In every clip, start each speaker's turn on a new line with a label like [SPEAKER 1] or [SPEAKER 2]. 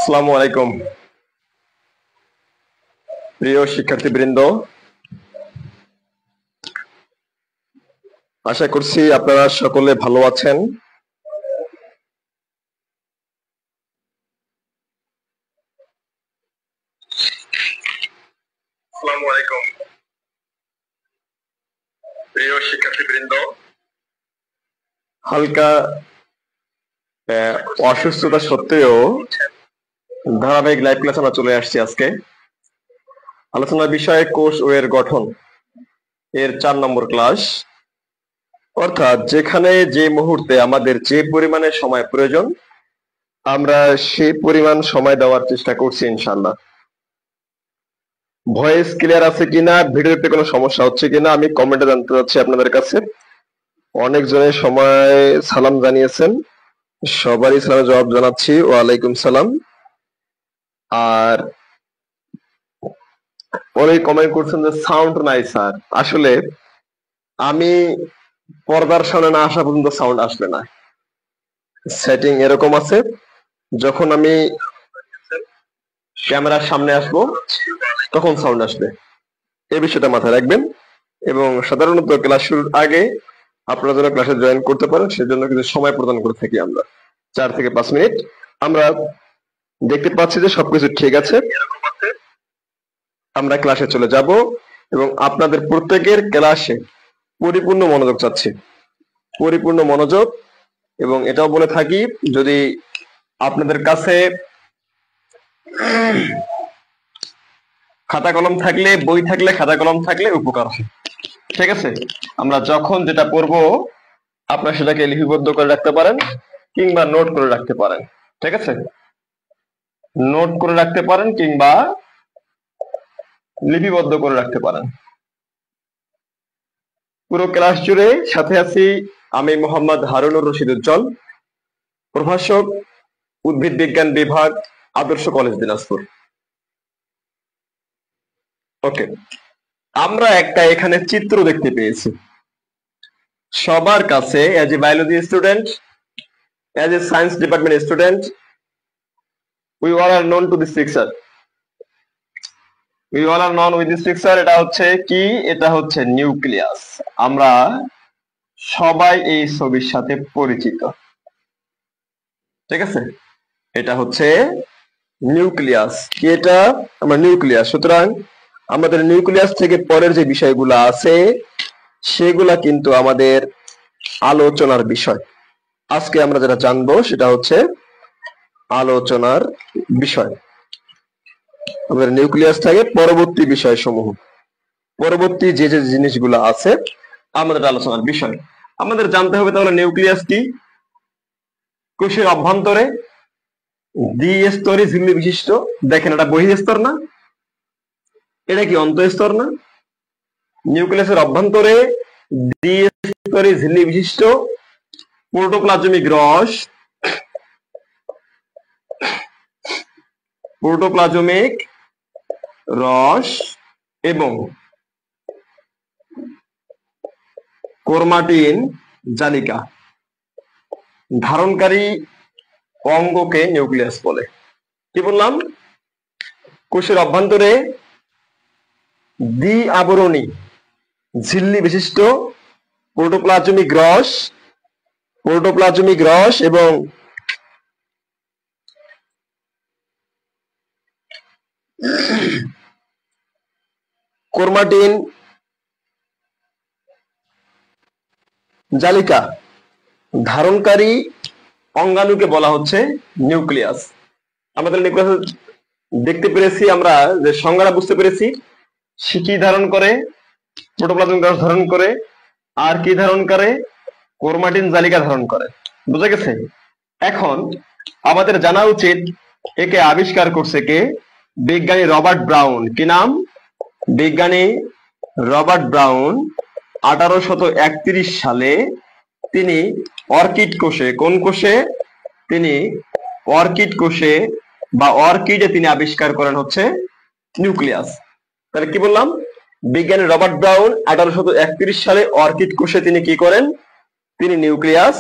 [SPEAKER 1] আসসালামু আলাইকুম প্রিয় শিক্ষার্থীবৃন্দ, আশা করছি আপনারা সকলে ভালো আছেন। আসসালামু আলাইকুম প্রিয় শিক্ষার্থীবৃন্দ, হালকা অসুস্থতা সত্ত্বেও ধারাবাহিক লাইভ ক্লাস আমরা চলে আসছি। আজকে আলোচনার বিষয় কোষ ও এর গঠন এর 4 নম্বর ক্লাস, অর্থাৎ যেখানে যে মুহূর্তে আমাদের যে পরিমাণে সময় প্রয়োজন আমরা সেই পরিমাণ সময় দেওয়ার চেষ্টা করছি ইনশাআল্লাহ। ভয়েস ক্লিয়ার আছে কিনা, ভিডিওতে কোনো সমস্যা হচ্ছে কিনা আমি কমেন্টে জানতে চাচ্ছি আপনাদের কাছে। অনেকজনের সময় সালাম জানিয়েছেন, সবারই সালামের জবাব জানাচ্ছি, ওয়ালাইকুম সালাম। আর অনেক কমেন্ট করছেন যে সাউন্ড নাই স্যার। আসলে আমি পর্দার সামনে না আসা পর্যন্ত সাউন্ড আসবে না। সেটিং এরকম আছে, যখন আমি ক্যামেরার সামনে আসবো তখন সাউন্ড আসবে। এই বিষয়টা মাথায় রাখবেন এবং সাধারণত ক্লাস শুরুর আগে আপনারা যারা ক্লাসে জয়েন করতে পারেন সেজন্য কিছু সময় প্রদান করে থাকি আমরা, 4 থেকে 5 মিনিট। আমরা দেখতে পাচ্ছি যে সবকিছু ঠিক আছে, আমরা ক্লাসে চলে যাব এবং আপনাদের প্রত্যেকের ক্লাসে পরিপূর্ণ মনোযোগ চাচ্ছি, পরিপূর্ণ মনোযোগ। এবং এটাও বলে থাকি, যদি আপনাদের কাছে খাতা কলম থাকলে, বই থাকলে, খাতা কলম থাকলে উপকার হয়। ঠিক আছে, আমরা যখন যেটা পড়বো আপনারা সেটাকে লিপিবদ্ধ করে রাখতে পারেন কিংবা নোট করে রাখতে পারেন। ঠিক আছে, নোট করে রাখতে পারেন কিংবা লিপিবদ্ধ করে রাখতে পারেন। পুরো ক্লাস জুড়ে সাথে আছি আমি মোহাম্মদ হারুনুর রশিদ উজ্জ্বল, প্রভাষক, উদ্ভিদ বিজ্ঞান বিভাগ, আদর্শ কলেজ দিনাজপুর। ওকে, আমরা একটা এখানে চিত্র দেখতে পেয়েছি। সবার কাছে as a biology student, as a science department student, we all are known to this picture. We all are known with this picture. এটা হচ্ছে কি? এটা হচ্ছে নিউক্লিয়াস। আমরা সবাই এই ছবির সাথে পরিচিত। ঠিক আছে, এটা হচ্ছে নিউক্লিয়াস। কি এটা? আমরা নিউক্লিয়াস। সুতরাং আমাদের নিউক্লিয়াস থেকে পরের যে বিষয়গুলো আছে সেগুলা কিন্তু আমাদের আলোচনার বিষয়। আজকে আমরা যেটা জানবো সেটা হচ্ছে আলোচনার বিষয়। আমাদের নিউক্লিয়াস থেকে পরবর্তী বিষয় সমূহ, পরবর্তী যে যে জিনিসগুলো আছে আমাদের আলোচনার বিষয়। আমাদের জানতে হবে তাহলে নিউক্লিয়াস কি। কোষের অভ্যন্তরে দ্বিস্তরী ঝিল্লি বিশিষ্ট, দেখেন এটা বহিঃস্তর না, এটা কি অন্তঃস্তর না? নিউক্লিয়াসের অভ্যন্তরে দ্বিস্তরী ঝিল্লি বিশিষ্ট প্রোটোপ্লাজমিক রস, প্রোটোপ্লাজমিক রস এবং ক্রোমাটিন জালিকা ধারণকারী অঙ্গকে নিউক্লিয়াস বলে। কি বললাম? কোষের অভ্যন্তরে দ্বি আবরণী ঝিল্লি বিশিষ্ট প্রোটোপ্লাজমিক রস এবং ক্রোমাটিন জালিকা ধারণকারী অঙ্গাণুকে বলা হচ্ছে নিউক্লিয়াস। আমাদের নিউক্লিয়াস দেখতে পেরেছি আমরা, যে সংজ্ঞাটা বুঝতে পেরেছি। সে কি ধারণ করে? প্রোটোপ্লাজমিক রস ধারণ করে। আর কি ধারণ করে? ক্রোমাটিন জালিকা ধারণ করে। বুঝা গেছে? এখন আমাদের জানা উচিত একে আবিষ্কার করছে কে? বিজ্ঞানী রবার্ট ব্রাউন। কি নাম? বিজ্ঞানী রবার্ট ব্রাউন 1831 সালে তিনি অর্কিড কোষে, কোন কোষে? তিনি অর্কিড কোষে বা অর্কিডে তিনি আবিষ্কার করেন হচ্ছে নিউক্লিয়াস। তাহলে কি বললাম? বিজ্ঞানী রবার্ট ব্রাউন 1831 সালে অর্কিড কোষে তিনি কি করেন? তিনি নিউক্লিয়াস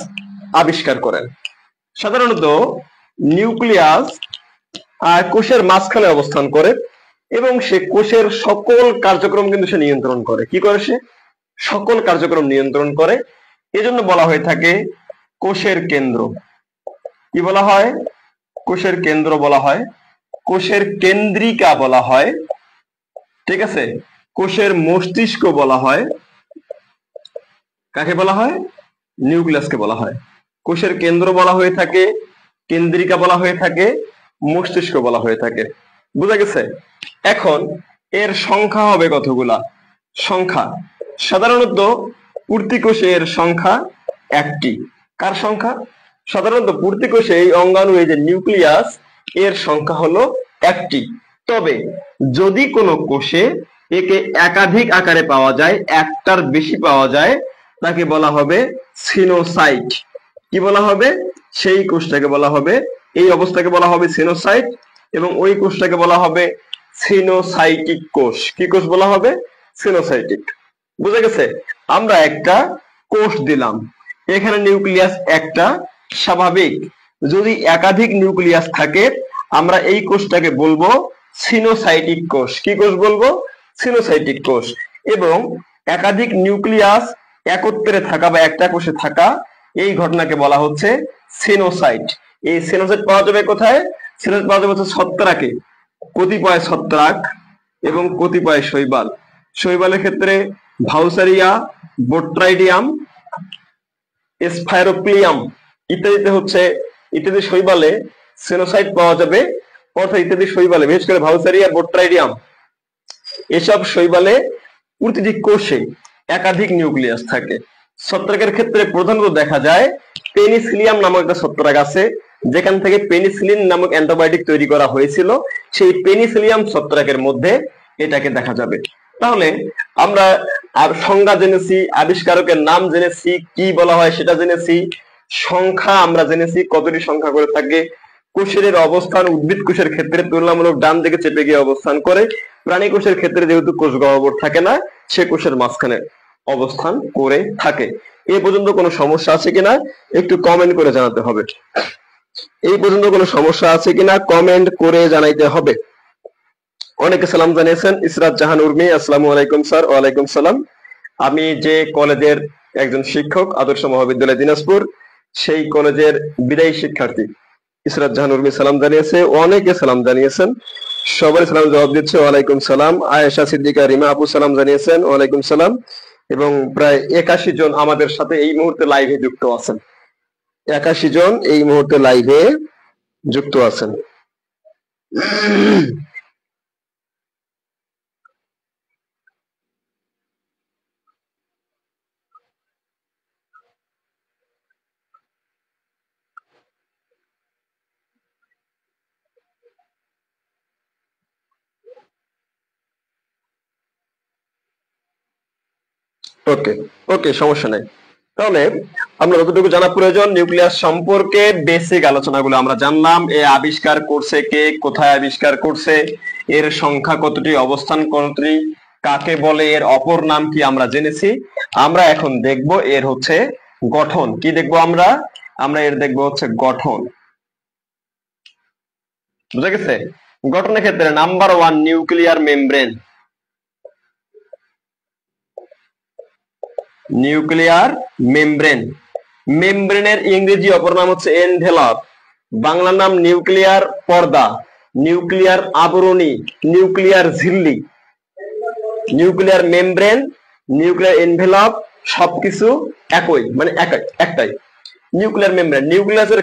[SPEAKER 1] আবিষ্কার করেন। সাধারণত নিউক্লিয়াস কোষের মাঝখানে অবস্থান করে এবং সে কোষের সকল কার্যক্রম কিন্তু সে নিয়ন্ত্রণ করে। কি করে? সে সকল কার্যক্রম নিয়ন্ত্রণ করে। এজন্য বলা হয়ে থাকে কোষের কেন্দ্র। কি বলা হয়? কোষের কেন্দ্র বলা হয়, কোষের কেন্দ্রিকা বলা হয়, ঠিক আছে? কোষের মস্তিষ্ক বলা হয়। কাকে বলা হয়? নিউক্লিয়াসকে বলা হয়। কোষের কেন্দ্র বলা হয়ে থাকে, কেন্দ্রিকা বলা হয়ে থাকে, মস্তিষ্ক বলা হয়ে থাকে। বুঝা গেছে? এখন এর সংখ্যা হবে কতগুলা? সংখ্যা সাধারণত প্রতি কোষে এর সংখ্যা একটি। কার সংখ্যা? সাধারণত প্রতি কোষে এই অঙ্গাণু, এই যে নিউক্লিয়াস, এর সংখ্যা হলো একটি। তবে যদি কোনো কোষে একে একাধিক আকারে পাওয়া যায়, একটার বেশি পাওয়া যায়, তাকে বলা হবে সিনোসাইট। কি বলা হবে? সেই কোষটাকে বলা হবে, এই অবস্থাকে বলা হবে সিনোসাইট, এবং ওই কোষটাকে বলা হবে সিনোসাইটিক কোষ। কি কোষ বলা হবে? সিনোসাইটিক। বুঝা গেছে? আমরা একটা কোষ দিলাম, এখানে নিউক্লিয়াস একটা, স্বাভাবিক। যদি একাধিক নিউক্লিয়াস থাকে আমরা এই কোষটাকে বলবো সিনোসাইটিক কোষ। কি কোষ বলবো? সিনোসাইটিক কোষ। এবং একাধিক নিউক্লিয়াস একত্রে থাকা বা একটা কোষে থাকা, এই ঘটনাকে বলা হচ্ছে সিনোসাইট। এই সিনোসাইট পাওয়া যাবে কোথায়? সিনোসাইট পাওয়া যাবে হচ্ছে ছত্রাকে, কতিপয় ছত্রাক এবং কতিপয় শৈবাল। শৈবালের ক্ষেত্রে ভাউসারিয়া, বোট্রাইডিয়াম, স্পাইরোক্লিয়াম ইত্যাদিতে হচ্ছে, ইত্যাদি শৈবালে সিনোসাইট পাওয়া যাবে। অর্থাৎ ইত্যাদি শৈবালে, বিশেষ করে ভাউসারিয়া, বোট্রাইডিয়াম, এসব শৈবালে প্রতিটি কোষে একাধিক নিউক্লিয়াস থাকে। ছত্রাকের ক্ষেত্রে প্রধানত দেখা যায় পেনিসিলিয়াম নামক একটা ছত্রাক আছে, যেখান থেকে পেনিসিলিন নামক অ্যান্টিবায়োটিক তৈরি করা হয়েছিল। সেই পেনিসিলিয়াম ছত্রাকের মধ্যে এটাকে দেখা যাবে। তাহলে আমরা আর সংজ্ঞা জেনেছি, আবিষ্কারকের নাম জেনেছি, কি বলা হয় সেটা জেনেছি, সংখ্যা আমরা জেনেছি কতটি সংখ্যা করে থাকে। কোষের অবস্থান উদ্ভিদ কোষের ক্ষেত্রে তুলনামূলক ডান দিকে চেপে গিয়ে অবস্থান করে, প্রাণী কোষের ক্ষেত্রে যেহেতু কোষ গহ্বর থাকে না, সে কোষের মাঝখানে অবস্থান করে থাকে। এই পর্যন্ত কোনো সমস্যা আছে কিনা একটু কমেন্ট করে জানাতে হবে। এই পর্যন্ত কোনো সমস্যা আছে কিনা কমেন্ট করে জানাইতে হবে। অনেকে সালাম জানিয়েছেন। ইসরাত জাহান উর্মি, আসসালামু আলাইকুম স্যার। ওয়ালাইকুম সালাম। আমি যে কলেজের একজন শিক্ষক, আদর্শ মহাবিদ্যালয় দিনাজপুর, সেই কলেজের বিদায়ী শিক্ষার্থী ইসরাত জাহান উর্মি সালাম জানিয়েছে। অনেকে সালাম জানিয়েছেন, সবাই সালাম জবাব দিচ্ছে ওয়ালাইকুম সালাম। আয়েশা সিদ্দিকা রিমা আপু সালাম জানিয়েছেন, ওয়ালাইকুম সালাম। এবং প্রায় 81 জন আমাদের সাথে এই মুহূর্তে লাইভে যুক্ত আছেন। 81 জন এই মুহূর্তে লাইভে যুক্ত আছেন। ওকে ওকে, সমস্যা নাই। তাহলে আমরা যতটুকু জানা প্রয়োজন নিউক্লিয়াস সম্পর্কে বেসিক আলোচনাগুলো আমরা জানলাম। এ আবিষ্কার করছে কে, কোথায় আবিষ্কার করছে, এর সংখ্যা কতটি, অবস্থান কতটি, কাকে বলে, এর অপর নাম কি আমরা জেনেছি। আমরা এখন দেখব এর হচ্ছে গঠন। কি দেখবো আমরা? আমরা এর দেখবো হচ্ছে গঠন। বুঝা গেছে? গঠনের ক্ষেত্রে number 1 nuclear membrane. Nuclear membrane, মেমব্রেনের ইংরেজি অপর নাম হচ্ছে এনভেলপ, বাংলা নাম নিউক্লিয়ার পর্দা, নিউক্লিয়ার আবরণী, নিউক্লিয়ার ঝিল্লি। নিউক্লিয়ার মেমব্রেন, নিউক্লিয়ার এনভেলপ সবকিছু একই, মানে একটাই। নিউক্লিয়ার মেমব্রেন, নিউক্লিয়াসের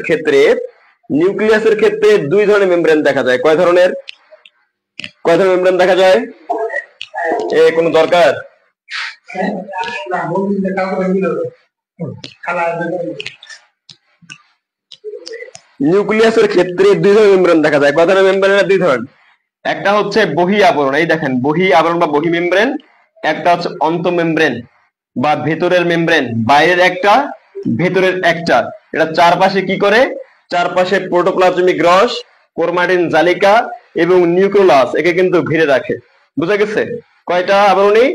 [SPEAKER 1] ক্ষেত্রে দুই ধরনের মেমব্রেন দেখা যায়। কয় ধরনের মেমব্রেন দেখা যায়? এ কোনো দরকার? নিউক্লিয়াসের ক্ষেত্রে দুই ধরনের মেমব্রেন দেখা যায়। কয় ধরনের মেমব্রেন? দুই ধরনের। একটা হচ্ছে বহি আবরণ, এই দেখেন বহি আবরণ বা বহি মেমব্রেন। একটা হচ্ছে অন্ত মেমব্রেন বা ভেতরের মেমব্রেন, বাইরের একটা, ভেতরের একটা। এটা চারপাশে কি করে? চারপাশে প্রোটোপ্লাজমিক রস, ক্রোমাটিন জালিকা এবং নিউক্লিয়াস একে কিন্তু ঘিরে রাখে। বুঝা গেছে? কয়টা আবরণী?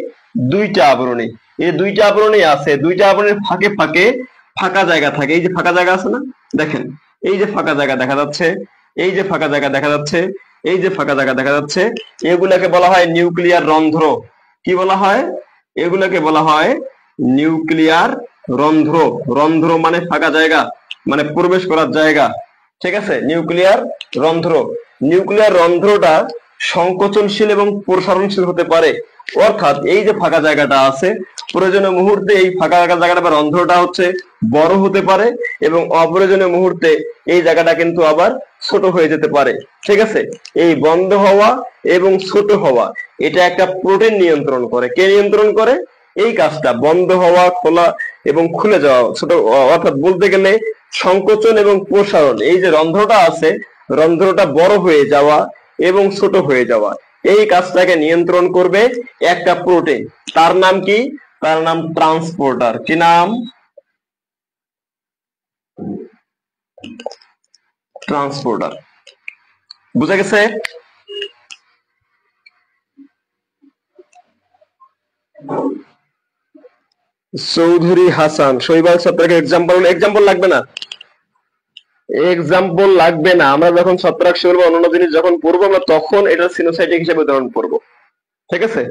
[SPEAKER 1] দুইটা আবরণী। এই দুইটা আবরণী আছে, দুইটা আবরণীর ফাঁকে ফাঁকে ফাঁকা জায়গা থাকে। এই যে ফাঁকা জায়গা আছে না, দেখেন এই যে ফাঁকা জায়গা দেখা যাচ্ছে, এই যে ফাঁকা জায়গা দেখা যাচ্ছে, এই যে ফাঁকা জায়গা দেখা যাচ্ছে, এগুলাকে বলা হয় নিউক্লিয়ার রন্ধ্র। কি বলা হয়? এগুলাকে বলা হয় নিউক্লিয়ার রন্ধ্র। রন্ধ্র মানে ফাঁকা জায়গা, মানে প্রবেশ করার জায়গা। ঠিক আছে, নিউক্লিয়ার রন্ধ্র। নিউক্লিয়ার রন্ধ্রটা সংকোচনশীল এবং প্রসারণশীল হতে পারে। অর্থাৎ এই যে ফাঁকা জায়গাটা আছে, প্রয়োজনীয় মুহূর্তে এই ফাঁকা জায়গাটা বা রন্ধ্রটা হচ্ছে বড় হতে পারে, এবং অপ্রয়োজনীয় মুহূর্তে এই জায়গাটা কিন্তু আবার ছোট হয়ে যেতে পারে। ঠিক আছে, এই বন্ধ হওয়া এবং ছোট হওয়া এটা একটা প্রোটিন নিয়ন্ত্রণ করে। কে নিয়ন্ত্রণ করে? এই কাজটা, বন্ধ হওয়া, খোলা এবং খুলে যাওয়া, ছোট, অর্থাৎ বলতে গেলে সংকোচন এবং প্রসারণ। এই যে রন্ধ্রটা আছে, রন্ধ্রটা বড় হয়ে যাওয়া এবং ছোট হয়ে যাওয়া, এই কাজটাকে নিয়ন্ত্রণ করবে একটা প্রোটিন। তার নাম কি? তার নাম ট্রান্সপোর্টার। কি নাম? ট্রান্সপোর্টার। বুঝা গেছে? চৌধুরী হাসান, শৈবাল ছত্রাকের এক্সাম্পল। এক্সাম্পল লাগবে না, এক্সাম্পল লাগবে না। আমরা যখন ছত্রাক শৈবাল বা অন্যান্য জিনিস যখন পড়বো, আমরা তখন এটা সিনোসাইটিক হিসেবে উদাহরণ পড়বো। ঠিক আছে,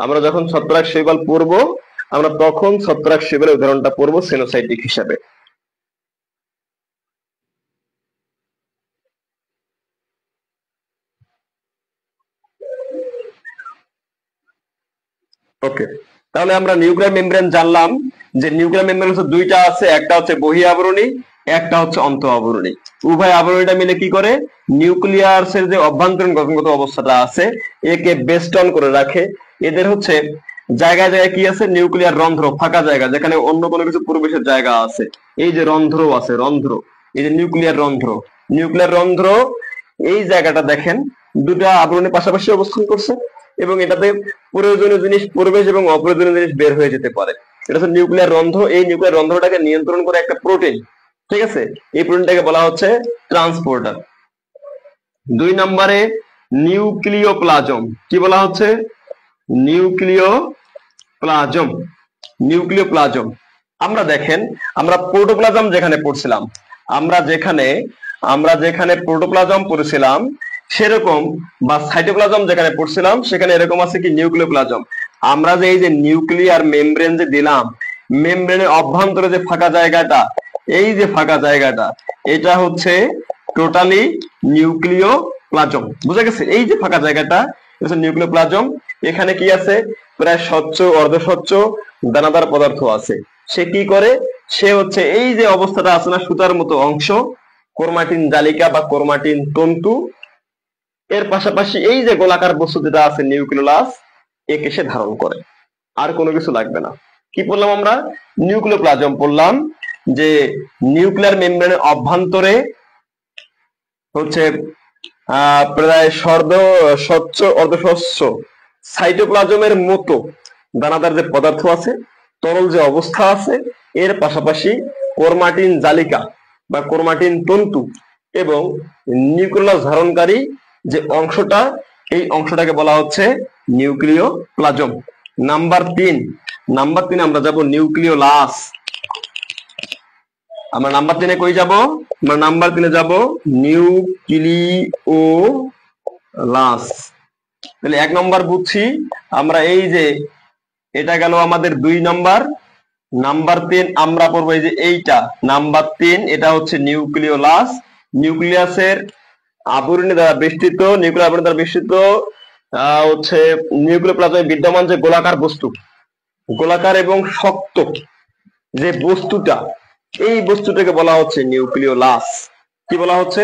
[SPEAKER 1] আমরা যখন ছত্রাক শৈবাল পড়বো, আমরা তখন ছত্রাক শৈবালের উদাহরণটা পড়বো সিনোসাইটিক হিসাবে। ওকে, তাহলে আমরা নিউক্লিয়ার মেমব্রেন জানলাম যে নিউক্লিয়ার মেমব্রেন হচ্ছে দুইটা আছে, একটা হচ্ছে বহি আবরণী, একটা হচ্ছে অন্ত আবরণী। উভয় আবরণীটা মিলে কি করে? নিউক্লিয়াসের যে অভ্যন্তরীণ গঠনগত অবস্থাটা আছে একে বেস্টন করে রাখে। এদের হচ্ছে জায়গায় জায়গায় কি আছে? নিউক্লিয়ার রন্ধ্র, ফাঁকা জায়গা যেখানে অন্য কোনো কিছু প্রবেশের জায়গা আছে। এই যে রন্ধ্র আছে, রন্ধ্র, এই যে নিউক্লিয়ার রন্ধ্র, নিউক্লিয়ার রন্ধ্র, এই জায়গাটা দেখেন দুটা আবরণীর পাশাপাশি অবস্থান করছে, এবং এটাতে প্রয়োজনীয় জিনিস প্রবেশ এবং অপ্রয়োজনীয় জিনিস বের হয়ে যেতে পারে। এটা হচ্ছে নিউক্লিয়ার রন্ধ্র। এই নিউক্লিয়ার রন্ধ্রটাকে নিয়ন্ত্রণ করে একটা প্রোটিন। ঠিক আছে, এই প্রোটিনটাকে বলা হচ্ছে ট্রান্সপোর্টার। 2 নম্বরে নিউক্লিওপ্লাজম। কি বলা হচ্ছে? নিউক্লিওপ্লাজম। নিউক্লিওপ্লাজম আমরা দেখেন, আমরা প্রোটোপ্লাজম যেখানে পড়ছিলাম, আমরা যেখানে প্রোটোপ্লাজম পড়েছিলাম সেরকম, বা সাইটোপ্লাজম যেখানে পড়ছিলাম সেখানে এরকম আছে কি? নিউক্লিওপ্লাজম। আমরা যে এই যে নিউক্লিয়ার মেমব্রেন যে দিলাম, মেমব্রেনের অভ্যন্তরে যে ফাঁকা জায়গাটা, এই যে ফাঁকা জায়গাটা, এটা হচ্ছে টোটালি নিউক্লিওপ্লাজম। বুঝা গেছে? এই যে ফাঁকা জায়গাটা হচ্ছে নিউক্লিওপ্লাজম। এখানে কি আছে? প্রায় স্বচ্ছ, অর্ধস্বচ্ছ, দানাদার পদার্থ আছে। সে কি করে? সে হচ্ছে এই যে অবস্থাটা আছে না, সুতার মতো অংশ, ক্রোমাটিন জালিকা বা ক্রোমাটিন তন্তু, এর পাশাপাশি এই যে গোলাকার বস্তু যেটা আছে নিউক্লিয়াস, একে সে ধারণ করে। আর কোনো কিছু লাগবে না। কি পড়লাম আমরা? নিউক্লিওপ্লাজম পড়লাম, যে নিউক্লিয়ার মেমব্রেনের অভ্যন্তরে হচ্ছে প্রায় স্বচ্ছ, অর্ধস্বচ্ছ, সাইটোপ্লাজমের মতো দানাদার যে পদার্থ আছে, তরল যে অবস্থা আছে, এর পাশাপাশি ক্রোমাটিন জালিকা বা ক্রোমাটিন তন্তু এবং নিউক্লিয়াস ধারণকারী যে অংশটা, এই অংশটাকে বলা হচ্ছে নিউক্লিওপ্লাজম। নাম্বার 3 আমরা যাব নিউক্লিওলাস। আমরা নাম্বার 3 কই যাব? আমরা নাম্বার 3 যাব নিউক্লিওলাস। তাহলে 1 নম্বর বুঝছি আমরা। এই যে এটা গেল আমাদের 2 নম্বর। নাম্বার 3 আমরা পড়বো এই যে এইটা, নাম্বার 3, এটা হচ্ছে নিউক্লিওলাস। নিউক্লিয়াসের আবরণী দ্বারা বেষ্টিত, নিউক্লিয়ার আবরণী দ্বারা বেষ্টিত হচ্ছে নিউক্লিওপ্লাজমে বিদ্যমান যে গোলাকার বস্তু, গোলাকার এবং শক্ত যে বস্তুটা, এই বস্তুটাকে বলা হচ্ছে নিউক্লিওলাস। কি বলা হচ্ছে?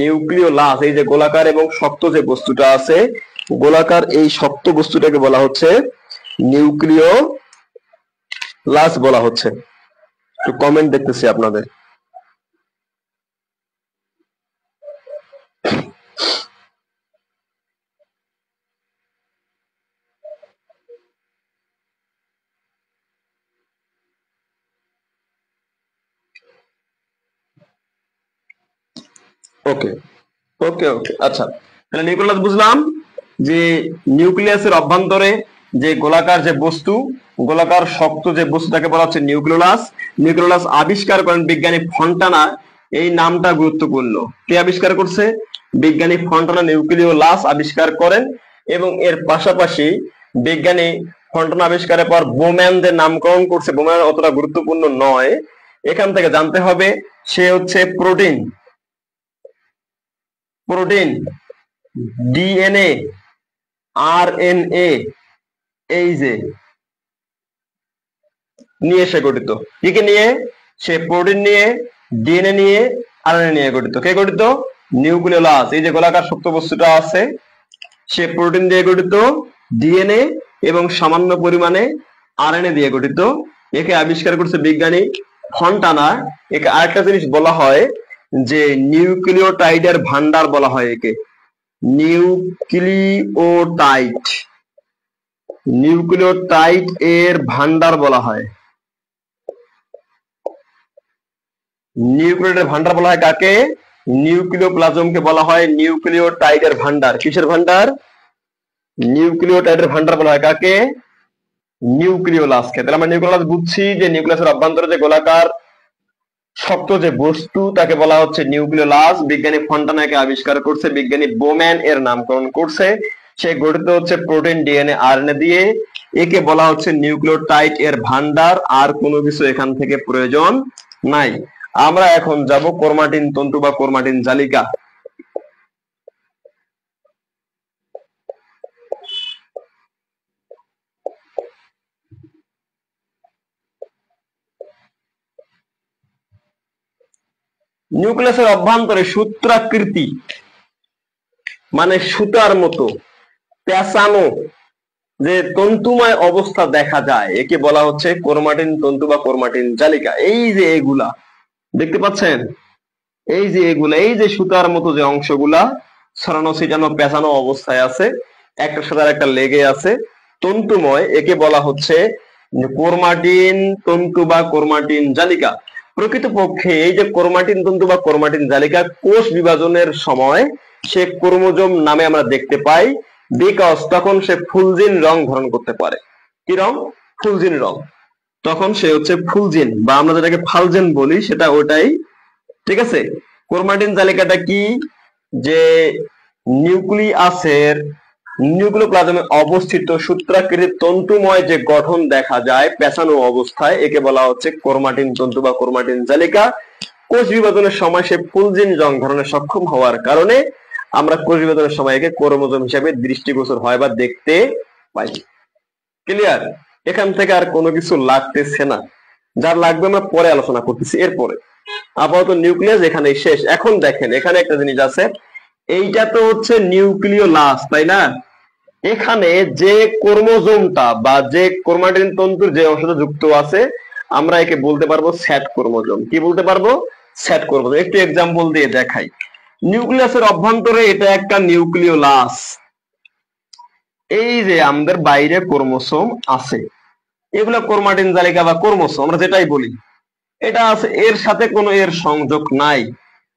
[SPEAKER 1] নিউক্লিওলাস। এই যে গোলাকার এবং শক্ত যে বস্তুটা আছে, গোলাকার এই শক্ত বস্তুটাকে বলা হচ্ছে নিউক্লিওলাস বলা হচ্ছে। একটু কমেন্ট দেখতেছি আপনাদের। ওকে ওকে ওকে, আচ্ছা, তাহলে নিউক্লিয়াস বুঝলাম যে নিউক্লিয়াসের অভ্যন্তরে যে গোলাকার যে বস্তু, গোলাকার শক্ত যে বস্তুটাকে বলা হচ্ছে নিউক্লিওলাস। নিউক্লিওলাস আবিষ্কার করেন বিজ্ঞানী ফন্টানা এই নামটা গুরুত্বপূর্ণ। কে আবিষ্কার করছে? বিজ্ঞানী ফন্টানা নিউক্লিওলাস আবিষ্কার করেন, এবং এর পাশাপাশি বিজ্ঞানী ফন্টানা আবিষ্কারের পর বোম্যানদের নামকরণ করছে। বোম্যান অতটা গুরুত্বপূর্ণ নয়, এখান থেকে জানতে হবে সে হচ্ছে প্রোটিন, ডিএনএ, আরএনএ, এই যে নিয়ে সে গঠিত। কি নিয়ে? সে প্রোটিন নিয়ে, ডিএনএ নিয়ে, আরএনএ নিয়ে গঠিত। কে গঠিত? নিউক্লিওলাস। এই যে গোলাকার শক্ত বস্তুটা আছে, সে প্রোটিন দিয়ে গঠিত, ডিএনএ এবং সামান্য পরিমাণে আরএনএ দিয়ে গঠিত। একে আবিষ্কার করছে বিজ্ঞানী ফন্টানা। একে আরেকটা জিনিস বলা হয় যে নিউক্লিওটাইডের ভান্ডার বলা হয়। একে নিউক্লিওটাইড এর ভান্ডার বলা হয়। নিউক্লিওটাইডের ভান্ডার বলা হয় কাকে? নিউক্লিওপ্লাজমকে বলা হয় নিউক্লিওটাইডের ভান্ডার। কিসের ভান্ডার? নিউক্লিওটাইডের ভান্ডার বলা হয় কাকে? নিউক্লিওলাসকে। তাহলে আমরা নিউক্লিওলাস বুঝছি যে নিউক্লিয়াসের অভ্যন্তরে যে গোলাকার শক্ত যে বস্তু তাকে বলা হচ্ছে নিউক্লিওলাস। বিজ্ঞানী ফন্টানাকে আবিষ্কার করছে, বিজ্ঞানী বোম্যান এর নামকরণ করছে। সে গঠিত হচ্ছে প্রোটিন, ডিএনএ, আরএনএ দিয়ে। একে বলা হচ্ছে নিউক্লিওটাইড এর ভান্ডার। আর কোনো কিছু এখান থেকে প্রয়োজন নাই। আমরা এখন যাব ক্রোমাটিন তন্তু বা ক্রোমাটিন জালিকা। নিউক্লিয়াসের অভ্যন্তরে সূত্রাকৃতি মানে সুতার মতো পেঁচানো যে তন্তুময় অবস্থা দেখা যায়, একে বলা হচ্ছে ক্রোমাটিন তন্তু বা ক্রোমাটিন জালিকা। এই যে এগুলা দেখতে পাচ্ছেন, এই যে এগুলা, এই যে সুতার মতো যে অংশগুলা ছড়ানো ছিটানো পেঁচানো অবস্থায় আছে, একটার সাথে আরেকটা লেগে আছে, তন্তুময়, একে বলা হচ্ছে ক্রোমাটিন তন্তু বা ক্রোমাটিন জালিকা। প্রকৃতপক্ষে এই যে ক্রোমাটিন তন্তু বা ক্রোমাটিন জালিকা কোষ বিভাজনের সময় সে ক্রোমোজোম নামে আমরা দেখতে পাই, বিকজ তখন সে ফুলজিন রং ধারণ করতে পারে। কি রং? ফুলজিন রং। তখন সে হচ্ছে ফুলজিন, বা আমরা যেটাকে ফালজেন বলি সেটা ওটাই। ঠিক আছে। ক্রোমাটিন জালিকাটা কি? যে নিউক্লিয়াসের নিউক্লিওপ্লাজমে অবস্থিত সূত্রাকৃতির তন্তুময় যে গঠন দেখা যায় পেঁচানো অবস্থায়, একে বলা হচ্ছে ক্রোমাটিন তন্তু বা ক্রোমাটিন জালিকা। কোষ বিভাজনের সময় সে ফুলজিন রং ধারণে সক্ষম হওয়ার কারণে আমরা কোষ বিভাজনের সময় একে ক্রোমোজোম হিসেবে দৃষ্টিগোচর হয় বা দেখতে পাই। ক্লিয়ার? এখান থেকে আর কোনো কিছু লাগতেছে না, যার লাগবে আমরা পরে আলোচনা করতেছি। এরপরে আপাতত নিউক্লিয়াস এখানেই শেষ। এখন দেখেন এখানে একটা জিনিস আছে, এইটা তো হচ্ছে নিউক্লিওলাস, তাই না? এখানে যে ক্রোমোজোমটা বা যে ক্রোমাটিন তন্তুর যে অংশটা যুক্ত আছে আমরা একে বলতে পারবো স্যাট ক্রোমোজোম। কি বলতে পারবো? স্যাট ক্রোমোজোম। একটু এক্সাম্পল দিয়ে দেখাই। নিউক্লিয়াসের অভ্যন্তরে এটা একটা নিউক্লিওলাস। এই যে আমাদের বাইরে ক্রোমোসোম আছে, এগুলো ক্রোমাটিন জালিকা বা ক্রোমোসোম আমরা যেটাই বলি, এটা আছে, এর সাথে কোনো এর সংযোগ নাই।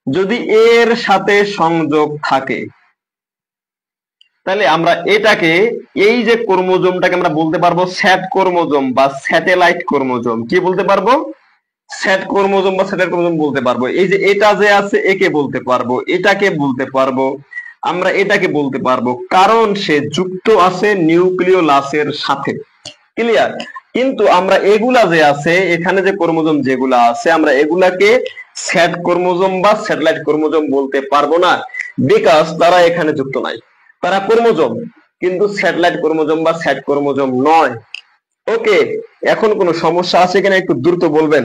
[SPEAKER 1] যদি এর সাথে সংযোগ থাকে তাহলে আমরা এটাকে, এই যে ক্রোমোজোমটাকে আমরা বলতে পারবো স্যাট ক্রোমোজোম বা স্যাটেলাইট ক্রোমোজোম। কি বলতে পারবো? স্যাট ক্রোমোজোম বা স্যাটেলাইট ক্রোমোজোম বলতে পারবো। এই যে এটা যে আছে একে বলতে পারবো, এটাকে বলতে পারবো, আমরা এটাকে বলতে পারবো, কারণ সে যুক্ত আছে নিউক্লিওলাসের সাথে। ক্লিয়ার? কিন্তু আমরা এগুলা যে আছে এখানে যে ক্রোমোজোম যেগুলা আছে আমরা এগুলাকে স্যাট ক্রোমোজোম বা স্যাটেলাইট ক্রোমোজোম বলতে পারবো না, বিকজ তারা এখানে যুক্ত নাই। তারা ক্রোমোজোম কিন্তু স্যাটেলাইট ক্রোমোজোম বা স্যাট ক্রোমোজোম নয়। ওকে, এখন কোনো সমস্যা আছে কিনা একটু দ্রুত বলবেন।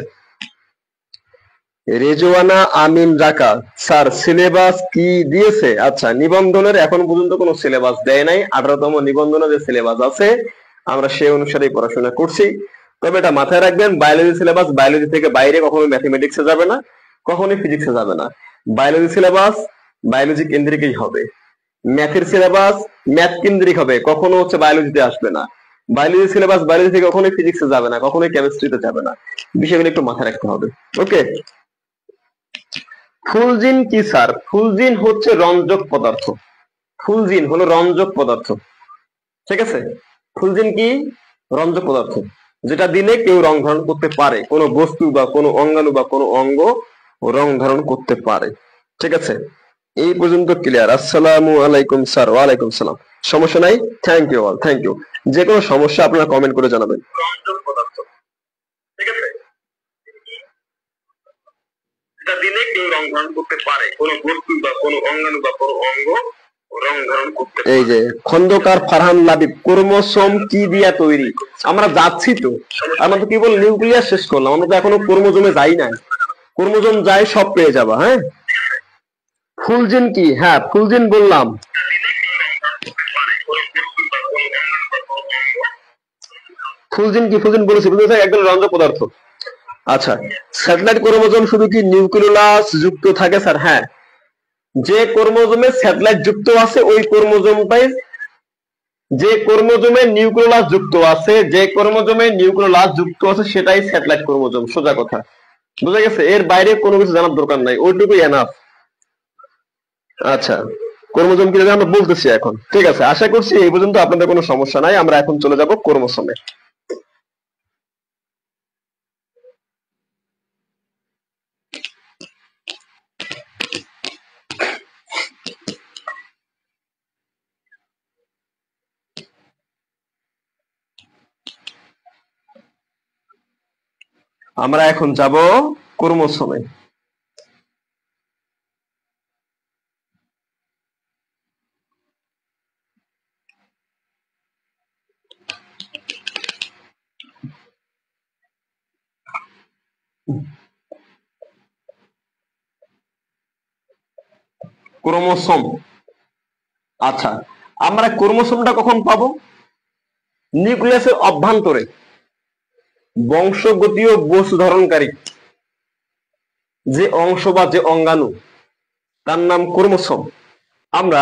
[SPEAKER 1] রেজওয়ানা আমিন রাকা, স্যার সিলেবাস কি দিয়েছে? আচ্ছা, নিবন্ধনের এখন পর্যন্ত কোনো সিলেবাস দেয় নাই। 18তম নিবন্ধনে যে সিলেবাস আছে আমরা সেই অনুসারেই পড়াশোনা করছি। তবে এটা মাথায় রাখবেন, বায়োলজি সিলেবাস বায়োলজি থেকে বাইরে কখনো ম্যাথমেটিক্সে যাবে না, কখনোই ফিজিক্সে যাবে না। বায়োলজি সিলেবাস বায়োলজি কেন্দ্রিকই হবে, ম্যাথের সিলেবাস ম্যাথ কেন্দ্রিক হবে, কখনো হচ্ছে বায়োলজিতে আসবে না। বায়োলজি সিলেবাস বায়োলজি থেকে কখনোই ফিজিক্সে যাবে না, কখনোই কেমিস্ট্রিতে যাবে না। বিষয়গুলো একটু মাথায় রাখতে হবে। ওকে, ফুলজিন কি স্যার? ফুলজিন হচ্ছে রঞ্জক পদার্থ। ফুলজিন হলো রঞ্জক পদার্থ। ঠিক আছে? ফুলজিন কি? রঞ্জক পদার্থ, যেটা দিলে কেউ রং ধারণ করতে পারে, কোনো বস্তু বা কোনো অঙ্গাণু বা কোনো অঙ্গ রং ধারণ করতে পারে। ঠিক আছে, এই পর্যন্ত ক্লিয়ার? আসসালামু আলাইকুম স্যার। ওয়ালাইকুম সালাম। সমস্যা নাই? Thank you all, thank you. যে কোনো সমস্যা আপনারা কমেন্ট করে জানাবেন। ঠিক আছে, এটা দিলে কেউ রং ধারণ করতে পারে, কোনো বস্তু বা কোনো অঙ্গাণু বা কোনো অঙ্গ রং ধারণ করতে পারে। এই যে খন্দকার ফারহান লাবিব, ক্রোমোসোম কি দিয়া তৈরি? আমরা যাচ্ছি তো, আমরা তো কেবল নিউক্লিয়াস শেষ করলাম, আমরা তো এখনো ক্রোমোজোমে যাই না। ক্রোমোজোম যাই সব পেয়ে যাবা। হ্যাঁ, ফুলজিন কি? হ্যাঁ, ফুলজিন বললাম। ফুলজিন কি? ফুলজিন বলেছি, বুঝতে একদম রঞ্জক পদার্থ। আচ্ছা, স্যাটেলাইট ক্রোমোজোম শুধু কি নিউক্লিয়াস যুক্ত থাকে স্যার? হ্যাঁ, যে ক্রোমোজোমে স্যাটেলাইট যুক্ত আছে ওই ক্রোমোজোমটাই, যে ক্রোমোজোমে নিউক্লিয়াস যুক্ত আছে, যে ক্রোমোজোমে নিউক্লিয়াস যুক্ত আছে সেটাই স্যাটেলাইট ক্রোমোজোম। সোজা কথা, বুঝা গেছে? এর বাইরে কোনো কিছু জানার দরকার নাই, ওইটুকুই এনাফ। আচ্ছা, ক্রোমোজোম কি আমরা বলতেছি এখন। ঠিক আছে, আশা করছি এই পর্যন্ত আপনাদের কোনো সমস্যা নাই। আমরা এখন চলে যাব ক্রোমোসোমে। আমরা এখন যাব ক্রোমোসোমে। ক্রোমোসোম। আচ্ছা, আমরা ক্রোমোসোমটা কখন পাবো? নিউক্লিয়াসের অভ্যন্তরে বংশগতীয় বস্তু ধারণকারী যে অংশ বা যে অঙ্গাণু, তার নাম ক্রোমোসোম। আমরা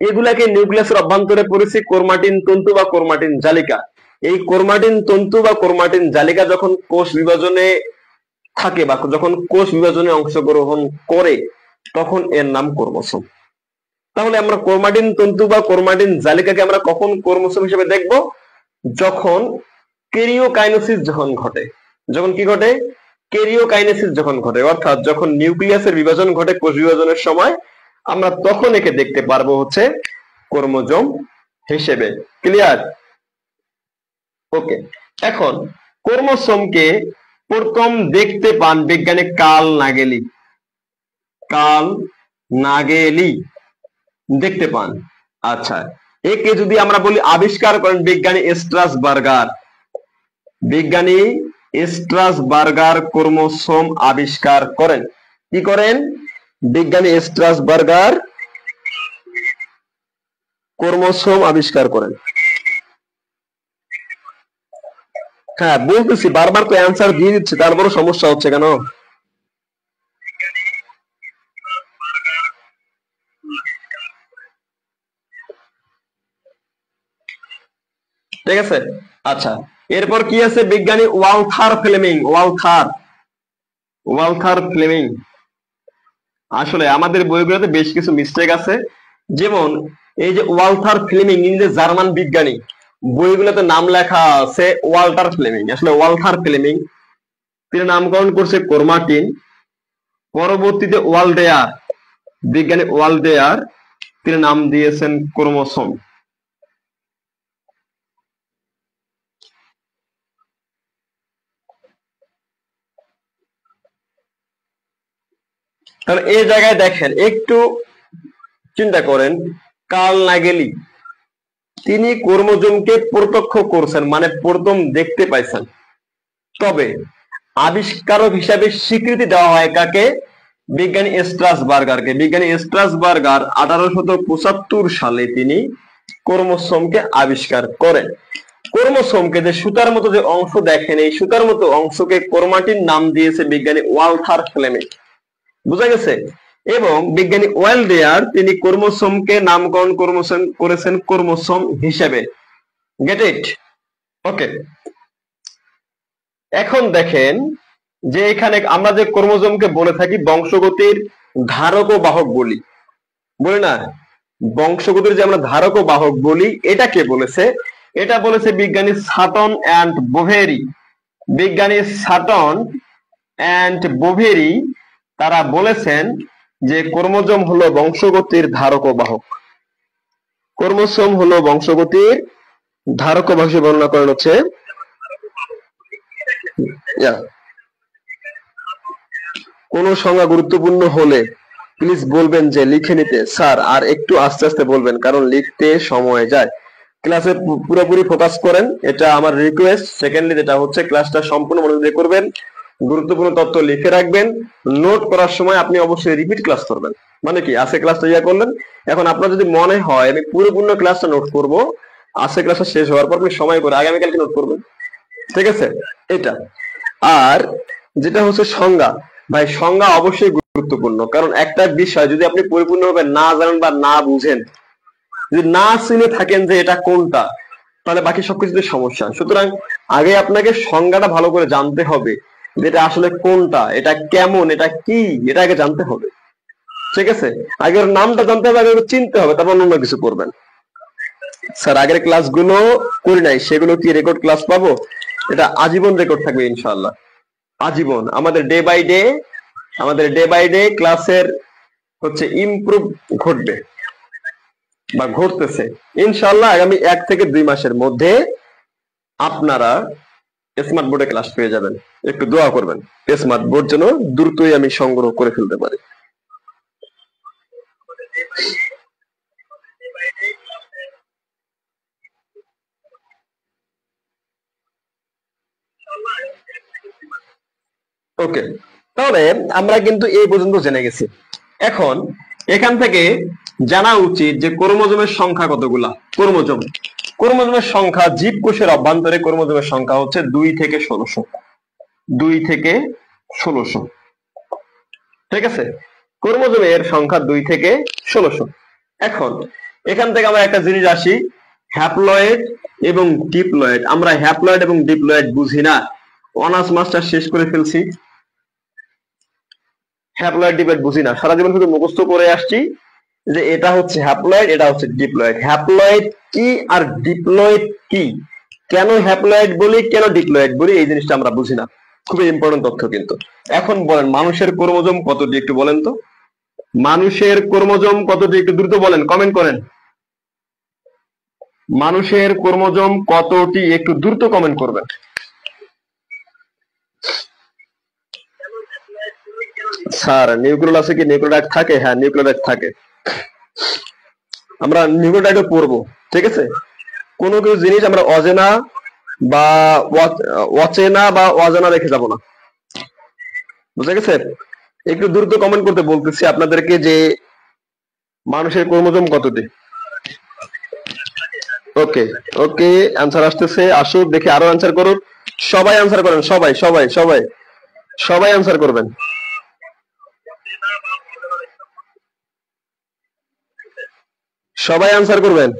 [SPEAKER 1] এগুলাকে নিউক্লিয়াসের অভ্যন্তরে পড়েছি ক্রোমাটিন তন্তু বা ক্রোমাটিন জালিকা। এই ক্রোমাটিন তন্তু বা ক্রোমাটিন জালিকা যখন কোষ বিভাজনে থাকে বা যখন কোষ বিভাজনে অংশগ্রহণ করে তখন এর নাম ক্রোমোসোম। তাহলে আমরা ক্রোমাটিন তন্তু বা ক্রোমাটিন জালিকাকে আমরা কখন ক্রোমোসোম হিসেবে দেখব? যখন ক্যারিওকাইনেসিস যখন ঘটে। যখন কি ঘটে? ক্যারিওকাইনেসিস যখন ঘটে, অর্থাৎ যখন নিউক্লিয়াসের বিভাজন ঘটে কোষ বিভাজনের সময়, আমরা তখন একে দেখতে পারবো হচ্ছে ক্রোমোজোম হিসেবে। ক্লিয়ার? ওকে, এখন ক্রোমোসোমকে প্রথম দেখতে পান বিজ্ঞানী কার্ল নাগেলি। কার্ল নাগেলি দেখতে পান। আচ্ছা, একে যদি আমরা বলি আবিষ্কার করেন বিজ্ঞানী স্ট্রাসবার্গার। বিজ্ঞানী স্ট্রাসবার্গার ক্রোমোসোম আবিষ্কার করেন। কি করেন? বিজ্ঞানী স্ট্রাসবার্গার ক্রোমোসোম আবিষ্কার করেন। হ্যাঁ, বলতেছি, বারবার তো অ্যান্সার দিয়ে দিচ্ছে, তারপরও সমস্যা হচ্ছে কেন? ঠিক আছে, আচ্ছা, এরপর কি আছে? বিজ্ঞানী ওয়ালথার ফ্লেমিং। Walther Fleming. আসলে আমাদের বইগুলোতে বেশ কিছু মিস্টেক আছে, যেমন এই যে ওয়ালথার ফ্লেমিং, ইনি যে জার্মান বিজ্ঞানী, বইগুলোতে নাম লেখা আছে ওয়াল্টার ফ্লেমিং। আসলে ওয়ালথার ফ্লেমিং তিনি নামকরণ করছে ক্রোমাটিন, পরবর্তীতে ওয়ালডেয়ার, বিজ্ঞানী ওয়ালডেয়ার তিনি নাম দিয়েছেন ক্রোমোসোম। তাহলে এই জায়গায় দেখেন, একটু চিন্তা করেন, কার্ল নাগেলি তিনি ক্রোমোজোমকে প্রত্যক্ষ করছেন, মানে প্রথম দেখতে পাইছেন। তবে আবিষ্কারক হিসাবে স্বীকৃতি দেওয়া হয় কাকে? বিজ্ঞানী স্ট্রাসবার্গারকে। বিজ্ঞানী স্ট্রাসবার্গার 1875 সালে তিনি ক্রোমোসোমকে আবিষ্কার করেন। ক্রোমোসোমকে যে সুতার মতো যে অংশ দেখেন, এই সুতার মতো অংশকে ক্রোমাটিন নাম দিয়েছে বিজ্ঞানী ওয়ালথার ফ্লেমিং। বুঝা গেছে? এবং বিজ্ঞানী ওয়ালডেয়ার তিনি ক্রোমোসোমকে নামকরণ করেছেন ক্রোমোসোম হিসেবে। Get it? ওকে, এখন দেখেন যে এখানে আমরা যে ক্রোমোজোমকে বলে থাকি বংশগতির ধারক ও বাহক বলি, বলি না? বংশগতির যে আমরা ধারক ও বাহক বলি, এটা কে বলেছে? এটা বলেছে বিজ্ঞানী সাটন অ্যান্ড বোভেরি। বিজ্ঞানী সাটন অ্যান্ড বোভেরি তারা বলেছেন যে ক্রোমোজোম হলো বংশগতির ধারক ও বাহক। ক্রোমোসোম হলো বংশগতির ধারক ও বাহক হিসেবে বর্ণনা করেন হচ্ছে কোন সংজ্ঞা গুরুত্বপূর্ণ হলে প্লিজ বলবেন যে লিখে নিতে। স্যার আর একটু আস্তে আস্তে বলবেন, কারণ লিখতে সময় যায়। ক্লাসে পুরোপুরি ফোকাস করেন, এটা আমার রিকোয়েস্ট। সেকেন্ডলি যেটা হচ্ছে, ক্লাসটা সম্পূর্ণ মনোযোগ দিয়ে করবেন, গুরুত্বপূর্ণ তথ্য লিখে রাখবেন। নোট করার সময় আপনি অবশ্যই রিপিট ক্লাস করবেন। মানে কি, আজকে ক্লাসটা ইয়া করলেন, এখন আপনার যদি মনে হয় আমি পুরোপূর্ণ ক্লাসটা নোট করব, আজকে ক্লাসটা শেষ হওয়ার পর আপনি সময় করে আগামীকালকে নোট করবেন। ঠিক আছে, এটা। আর যেটা হচ্ছে সংজ্ঞা, ভাই সংজ্ঞা অবশ্যই গুরুত্বপূর্ণ, কারণ একটা বিষয় যদি আপনি পরিপূর্ণভাবে না জানেন বা না বুঝেন, যদি না চিনে থাকেন যে এটা কোনটা, তাহলে বাকি সবকিছুতে সমস্যা। সুতরাং আগে আপনাকে সংজ্ঞাটা ভালো করে জানতে হবে, যে এটা আসলে কোনটা, এটা কেমন, এটা কি, এটা আগে জানতে হবে। ঠিক আছে, আগের নামটা জানতে হবে, আগে চিনতে হবে, তারপর অন্য কিছু করবেন। স্যার আগের ক্লাসগুলো করি নাই, সেগুলো কি রেকর্ড ক্লাস পাবো? এটা আজীবন রেকর্ড থাকবে ইনশাআল্লাহ, আজীবন। আমাদের ডে বাই ডে ক্লাসের হচ্ছে ইমপ্রুভ ঘটবে বা ঘটতেছে ইনশাআল্লাহ। আগামী 1 থেকে 2 মাসের মধ্যে আপনারা স্মার্ট বোর্ডে ক্লাস পেয়ে যাবেন। একটু দোয়া করবেন স্মার্ট বোর্ড যেন দ্রুতই আমি সংগ্রহ করে ফেলতে পারি। ওকে, তাহলে আমরা কিন্তু এই পর্যন্ত জেনে গেছি। এখন এখান থেকে জানা উচিত যে ক্রোমোজোমের সংখ্যা কতগুলা। ক্রোমোজোমের সংখ্যা, জীবকোষের অভ্যন্তরে ক্রোমোজোমের সংখ্যা হচ্ছে 2 থেকে 1600। 2 থেকে 1600। ঠিক আছে, ক্রোমোজোমের সংখ্যা 2 থেকে 1600। এখন এখান থেকে আমরা একটা জিনিস আসি, হ্যাপ্লয়েড এবং ডিপ্লয়েড। আমরা হ্যাপ্লয়েড এবং ডিপ্লয়েড বুঝি না, অনার্স মাস্টার শেষ করে ফেলছি, হ্যাপ্লয়েড ডিপ্লয়েড বুঝি না, সারা জীবন শুধু মুখস্থ করে আসছি যে এটা হচ্ছে হ্যাপ্লয়েড, এটা হচ্ছে ডিপ্লয়েড। হ্যাপ্লয়েড কি আর ডিপ্লয়েড কি, কেন হ্যাপ্লয়েড বলি, কেন ডিপ্লয়েড বলি, এই জিনিসটা আমরা বুঝি না। খুবই ইম্পর্টেন্ট তথ্য কিন্তু। এখন বলেন মানুষের ক্রোমোজোম কতটি, একটু বলেন তো। মানুষের ক্রোমোজোম কতটি, একটু দ্রুত বলেন, কমেন্ট করেন। মানুষের ক্রোমোজোম কতটি, একটু দ্রুত কমেন্ট করবেন। স্যার নিউক্লিওলাস কি নিউক্লিওটাইড থাকে? হ্যাঁ নিউক্লিওটাইড থাকে, আমরা নিউক্লিওটাইডও পড়বো। ঠিক আছে, কোনো কিছু জিনিস আমরা অচেনা বা অজানা রেখে যাব না, বুঝা গেছে? একটু দ্রুত কমেন্ট করতে বলতেছি আপনাদেরকে যে মানুষের ক্রোমোজোম কতটি। ওকে ওকে, অ্যান্সার আসতেছে, আসুক দেখি, আরো অ্যান্সার করুন, সবাই অ্যান্সার করেন, সবাই সবাই সবাই সবাই অ্যান্সার করবেন। সবাই অ্যান্সার করবেন।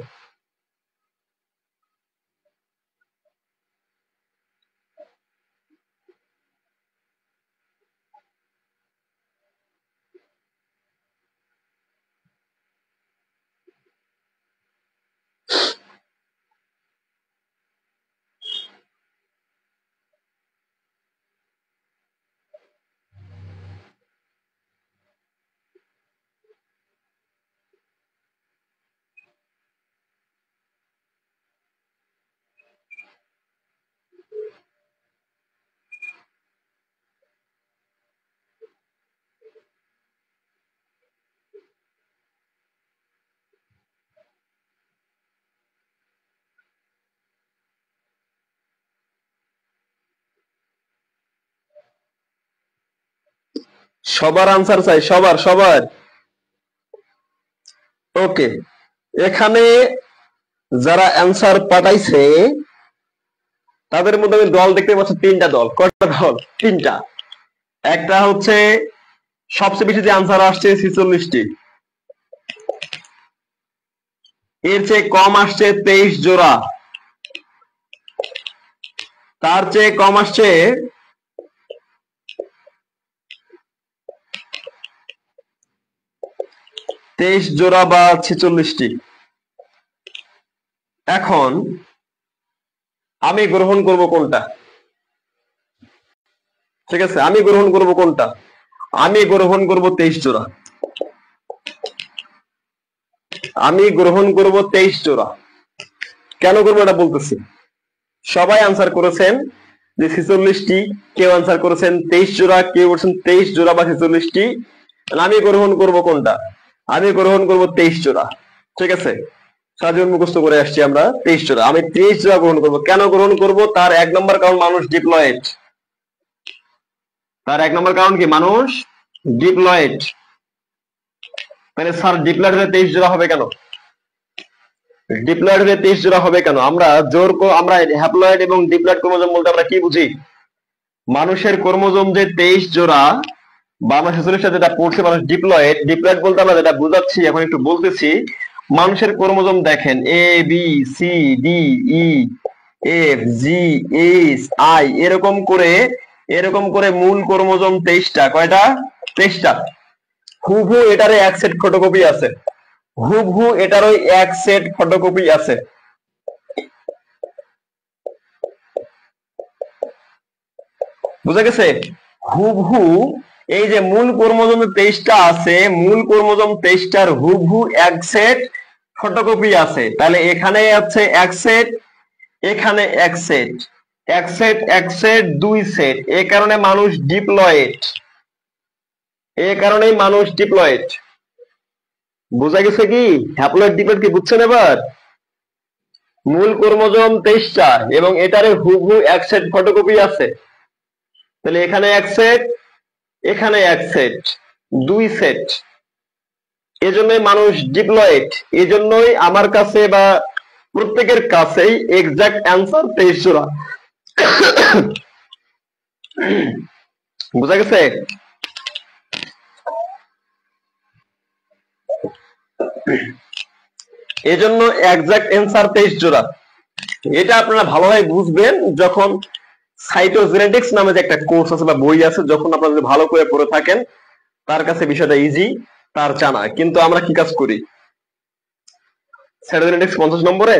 [SPEAKER 1] সবার আনসার চাই, সবার সবার। ওকে, এখানে যারা অ্যান্সার পাঠাইছে তাদের মধ্যে আমি দল দেখতে পাচ্ছি 3টা দল। কয়টা দল? 3টা। একটা হচ্ছে সবচেয়ে বেশি যে আনসার আসছে 46টি, এর চেয়ে কম আসছে 23 জোড়া, তার চেয়ে কম আসছে 23 জোড়া বা 46টি। এখন আমি গ্রহণ করব কোনটা? ঠিক আছে, আমি গ্রহণ করব কোনটা? আমি গ্রহণ করব 23 জোড়া। আমি গ্রহণ করব 23 জোড়া। কেন করবো এটা বলতেছি। সবাই আনসার করেছেন যে 46টি, কেউ আনসার করেছেন 23 জোড়া, কেউ বলছেন 23 জোড়া বা 46টি। আমি গ্রহণ করব কোনটা? আমি গ্রহণ করব 23 জোড়া। ঠিক আছে, সারাজীবন মুখস্থ করে আসছি আমরা 23 জোড়া। আমি 23 জোড়া গ্রহণ করব। কেন গ্রহণ করব? তার 1 নম্বর কারণ মানুষ ডিপ্লয়েড। তার 1 নম্বর কারণ কি? মানুষ ডিপ্লয়েড। মানে স্যার ডিপ্লয়েড হলে 23 জোড়া হবে কেন? ডিপ্লয়েড হলে 23 জোড়া হবে কেন? আমরা আমরা হ্যাপ্লয়েড এবং ডিপ্লয়েড ক্রোমোজোম বলতে আমরা কি বুঝি? মানুষের ক্রোমোজোম যে 23 জোড়া বা আমরা 46টা যেটা পড়ছে মানুষ ডিপ্লয়েড, ডিপ্লয়েড বলতে আমরা যেটা বুঝাচ্ছি এখন একটু বলতেছি। মানুষের ক্রোমোজোম দেখেন A B C D E F G H I এরকম করে মূল ক্রোমোজোম 23টা। কয়টা? 23টা। হুবহু এটারই এক সেট ফটোকপি আছে। হুবহু এটারই এক সেট ফটোকপি আছে। বুঝা গেছে? হুবহু এই যে মূল ক্রোমোজোম 23টা আছে, মূল ক্রোমোজোম 23টার হুবহু এক সেট ফটোকপি আছে। তাহলে এখানে আছে এক সেট, এখানে এক সেট, এক সেট এক সেট দুই সেট। এই কারণে মানুষ ডিপ্লয়েড। এই কারণেই মানুষ ডিপ্লয়েড। বুঝা গেছে কি? হ্যাপ্লয়েড ডিপ্লয়েড কি বুঝছেন এবার? মূল ক্রোমোজোম 23টা এবং এটারে হুবহু এক সেট ফটোকপি আছে। তাহলে এখানে এক সেট, এখানে এক সেট, দুই সেট। এজন্যই মানুষ ডিপ্লয়েড। এজন্যই আমার কাছে বা প্রত্যেকের কাছেই এক্সাক্ট অ্যান্সার 23 জোড়া। বুঝা গেছে? এজন্য এক্সাক্ট অ্যান্সার 23 জোড়া। এটা আপনারা ভালোভাবে বুঝবেন যখন সাইটোজেনেটিক্স নামে যে একটা কোর্স আছে বা বই আছে, যখন আপনারা যদি ভালো করে পড়ে থাকেন তার কাছে বিষয়টা ইজি, তার জানা। কিন্তু আমরা কি কাজ করি? সাইটোজেনেটিক্স 50 নম্বরে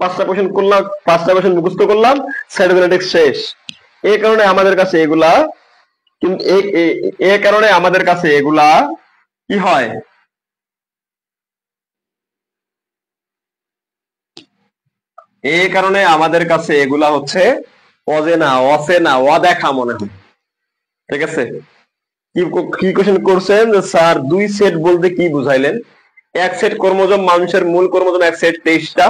[SPEAKER 1] 5টা কোশ্চেন করলাম, 5টা কোশ্চেন মুখস্থ করলাম, সাইটোজেনেটিক্স শেষ। এই কারণে আমাদের কাছে এগুলা কিন্তু এই কারণে আমাদের কাছে এগুলা কি হয়? এই কারণে আমাদের কাছে এগুলা হচ্ছে অজেনা, অচেনা, অদেখা মনে হয়। ঠিক আছে? কি কি কোশ্চেন করছেন যে স্যার দুই সেট বলতে কি বুঝাইলেন? এক সেট ক্রোমোজোম, মানুষের মূল ক্রোমোজোম এক সেট 23টা,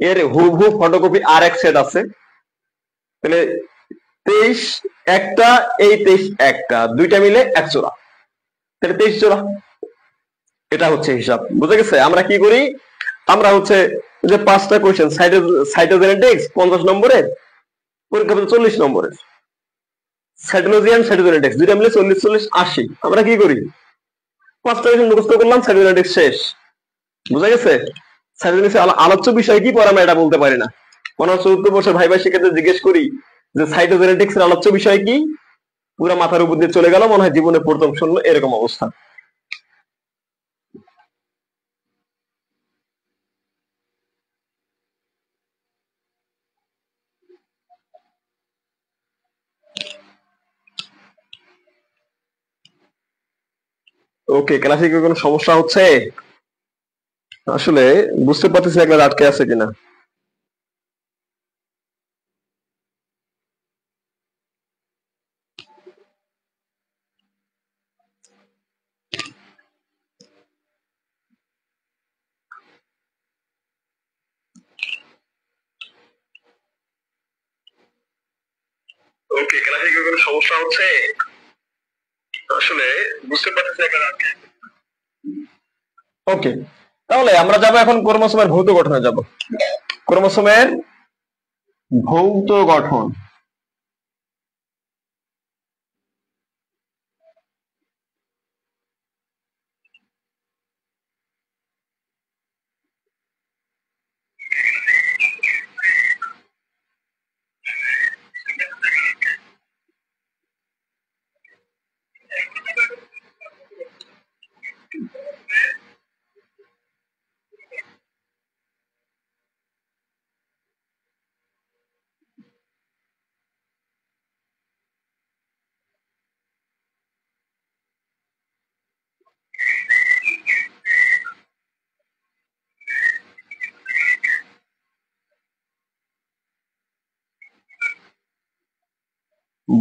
[SPEAKER 1] এর হুবহু ফটোকপি আর এক সেট আছে। তাহলে 23 একটা, এই 23 একটা, দুইটা মিলে 1 জোড়া। তাহলে 23 জোড়া। এটা হচ্ছে হিসাব। বুঝে গেছে? আমরা কি করি? আমরা হচ্ছে যে 5টা কোশ্চেন সাইটোজেনেটিক্স 50 নম্বরের, পরীক্ষা 40 নম্বরের। সাইটোলজি এন্ড সাইটোজেনেটিক্স দুইটা মিলে 40 40 80। আমরা কি করি? 5টা কোশ্চেন মুখস্থ করলাম, সাইটোজেনেটিক্স শেষ। বুঝা গেছে? সাইটোজেনেটিক্স আলোচ্য বিষয় কি পরে আমরা এটা বলতে পারি না। মনে হচ্ছে উত্তর বর্ষের ভাই শিক্ষার্থীদের জিজ্ঞেস করি যে সাইটোজেনেটিক্স এর আলোচ্য বিষয় কি, পুরো মাথার উপর দিয়ে চলে গেল, মনে হয় জীবনে প্রথম শুনলো, এরকম অবস্থা। ওকে, ক্লাসে কি কোনো সমস্যা হচ্ছে? আসলে বুঝতে পারতেছি না ক্লাস আটকে আছে কিনা। ওকে, ক্লাসে কি কোনো সমস্যা হচ্ছে? আসলে বুঝতে পারতেছি না ক্লাস আটকে। ওকে, তাহলে আমরা যাব এখন ক্রোমোসোমের ভৌত গঠনে যাব। ক্রোমোসোমের ভৌত গঠন।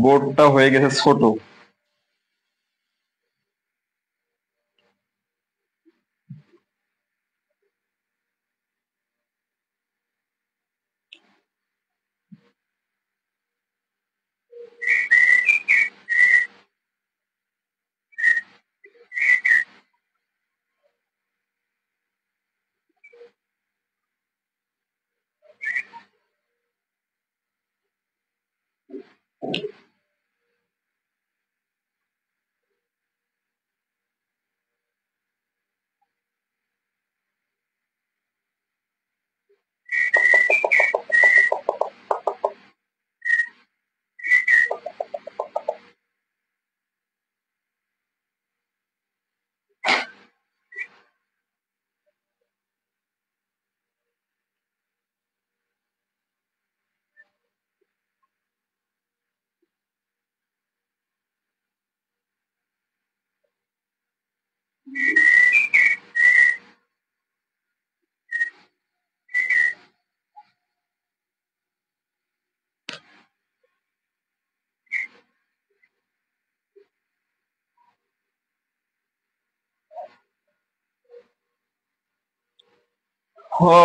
[SPEAKER 1] বোর্ডটা হয়ে গেছে ছোট।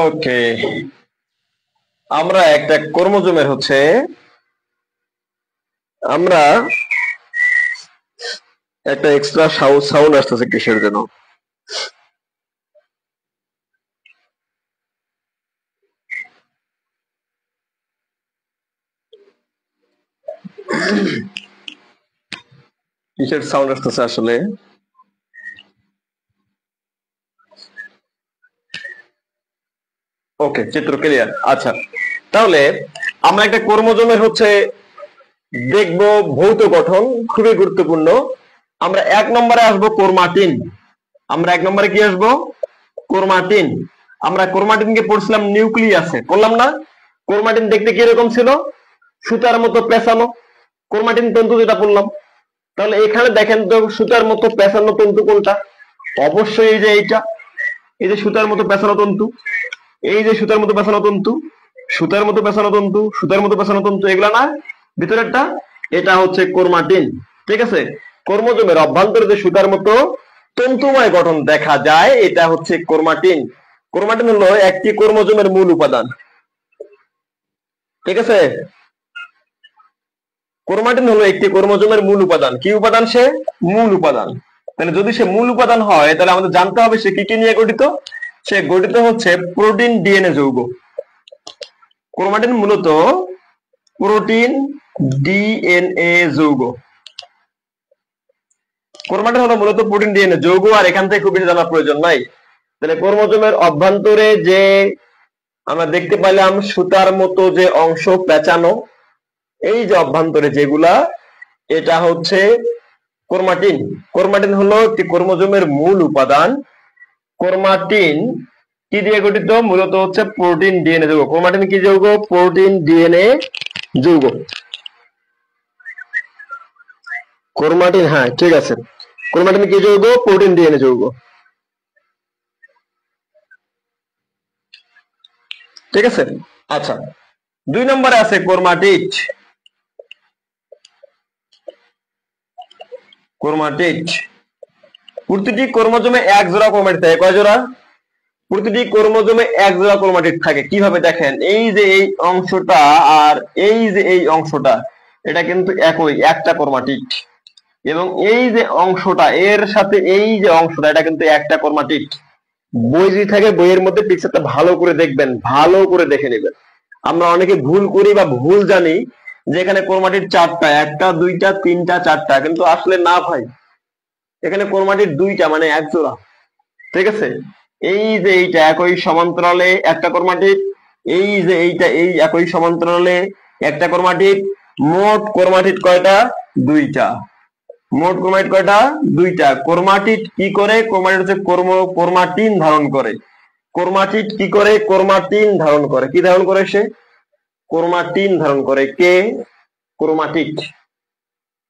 [SPEAKER 1] ওকে, আমরা একটা কর্মজমের আমরা একটা এক্সট্রা সাউন্ড আসতেছে কিসের জন্য? কিসের সাউন্ড আসতেছে আসলে? ওকে, চিত্র ক্লিয়ার। আচ্ছা, তাহলে আমরা একটা কর্মজমের দেখবো ভৌত গঠন, খুবই গুরুত্বপূর্ণ। আমরা 1 নম্বরে আসবো ক্রোমাটিন। আমরা 1 নম্বরে কি আসবো? ক্রোমাটিন। আমরা ক্রোমাটিনকে পড়ছিলাম নিউক্লিয়াসে, পড়লাম না? ক্রোমাটিন দেখতে কিরকম ছিল? সুতার মতো পেঁচানো। ক্রোমাটিন তন্তু যেটা পড়লাম। তাহলে এখানে দেখেন তো সুতার মতো পেঁচানো তন্তু কোনটা? অবশ্যই এই যে এইটা, এই যে সুতার মতো পেঁচানো তন্তু, এই যে সুতার মতো পেঁচানো তন্তু, সুতার মতো পেঁচানো তন্তু, সুতার মতো পেঁচানো তন্তু, এগুলা না ভিতরেরটা? এটা হচ্ছে ক্রোমাটিন। ঠিক আছে, কর্মজমের অভ্যন্তরে যে সুতার মতো তন্তুময় গঠন দেখা যায় এটা হচ্ছে ক্রোমাটিন। ক্রোমাটিন হলো একটি কর্মজমের মূল উপাদান। ঠিক আছে, ক্রোমাটিন হলো একটি ক্রোমোজোমের মূল উপাদান। কি উপাদান সে? মূল উপাদান। তাহলে যদি সে মূল উপাদান হয় তাহলে আমাদের জানতে হবে সে কি কি নিয়ে গঠিত। সে গঠিত হচ্ছে প্রোটিন ডিএনএ যৌগ। ক্রোমাটিন মূলত প্রোটিন ডিএনএ যৌগ। ক্রোমাটিন হলো মূলত প্রোটিন ডিএনএ যৌগ, আর এখান থেকে খুব বেশি জানার প্রয়োজন নাই। তাহলে ক্রোমোজোমের অভ্যন্তরে যে আমরা দেখতে পেলাম সুতার মতো যে অংশ পেঁচানো, এই যে অভ্যন্তরে যেগুলা, এটা হচ্ছে ক্রোমাটিন। ক্রোমাটিন হলো একটি ক্রোমোজোমের মূল উপাদান। ক্রোমাটিন কি দিয়ে গঠিত? মূলত হচ্ছে প্রোটিন ডিএনএ যৌগ। ক্রোমাটিন কি যৌগ? প্রোটিন ডিএনএ যৌগ। ক্রোমাটিন, হ্যাঁ ঠিক আছে, ক্রোমাটিন কি যৌগ? প্রোটিন ডিএনএ যৌগ। ঠিক আছে, আচ্ছা, 2 নম্বরে আছে ক্রোমাটিড। ক্রোমাটিড, প্রতিটি ক্রোমোজোমে এক জোড়া ক্রোমাটিড থাকে। কয় জোড়া? প্রতিটি ক্রোমোজোমে এক জোড়া ক্রোমাটিড থাকে। কিভাবে দেখেন, এই যে এই অংশটা আর এই যে এই অংশটা, এটা কিন্তু একই, একটা ক্রোমাটিড। এবং এই যে অংশটা এর সাথে এই যে অংশটা, এটা কিন্তু একটা ক্রোমাটিড। বই যদি থাকে বইয়ের মধ্যে পিকচারটা ভালো করে দেখবেন, ভালো করে দেখে নেবেন। আমরা অনেকে ভুল করি বা ভুল জানি যে এখানে ক্রোমাটিড 4টা, 1টা 2টা 3টা 4টা, কিন্তু আসলে না ভাই, এখানে ক্রোমাটিড 2টা, মানে এক জোড়া। ঠিক আছে, এই যে এইটা একই সমান্তরালে একটা ক্রোমাটিড, এই যে এইটা এই একই সমান্তরালে একটা ক্রোমাটিড। মোট ক্রোমাটিড কয়টা? 2টা। মোট ক্রোমাটিড কয়টা? 2টা। ক্রোমাটিড কি করে? ক্রোমাটিড হচ্ছে ক্রোমাটিন ধারণ করে। ক্রোমাটিড কি করে? ক্রোমাটিন ধারণ করে। কি ধারণ করে সে? ক্রোমাটিন ধারণ করে। কে? ক্রোমাটিড।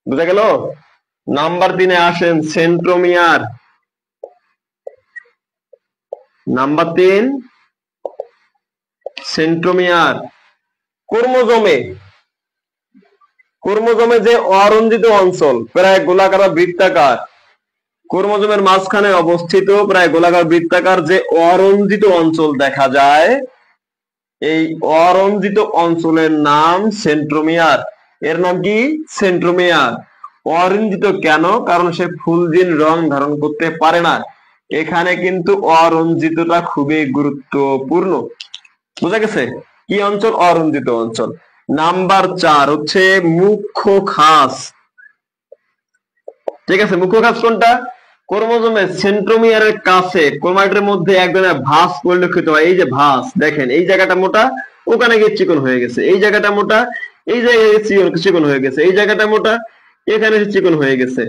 [SPEAKER 1] বুঝা গেল? নাম্বার 3-এ আসেন, সেন্ট্রোমিয়ার। Number 3, centromere. ক্রোমোজোমে ক্রোমোজোমে যে অরঞ্জিত অঞ্চল প্রায় গোলাকার বা বৃত্তাকার, ক্রোমোজোমের মাঝখানে অবস্থিত প্রায় গোলাকার বৃত্তাকার যে অরঞ্জিত অঞ্চল দেখা যায়, এই অরঞ্জিত অঞ্চলের নাম সেন্ট্রোমিয়ার। এর নাম কি? সেন্ট্রোমিয়ার। অরঞ্জিত কেন? কারণ সে ফুলজিন রং ধারণ করতে পারে না। এখানে কিন্তু অরঞ্জিতটা খুবই গুরুত্বপূর্ণ। বুঝা গেছে? কি অঞ্চল? অরঞ্জিত অঞ্চল। নাম্বার 4 হচ্ছে মুখ্য খাস। ঠিক আছে, মুখ্য খাস কোনটা? ক্রোমোজোমের সেন্ট্রোমিয়ারের কাছে ক্রোমাটিডের মধ্যে এক ধরনের ভাঁজ পরিলক্ষিত হয়। এই যে ভাঁজ দেখেন, এই জায়গাটা মোটা, ওখানে গিয়ে চিকন হয়ে গেছে। এই জায়গাটা মোটা, এই জায়গায় চিকন হয়ে গেছে। এই জায়গাটা মোটা, এখানে চিকন হয়ে গেছে।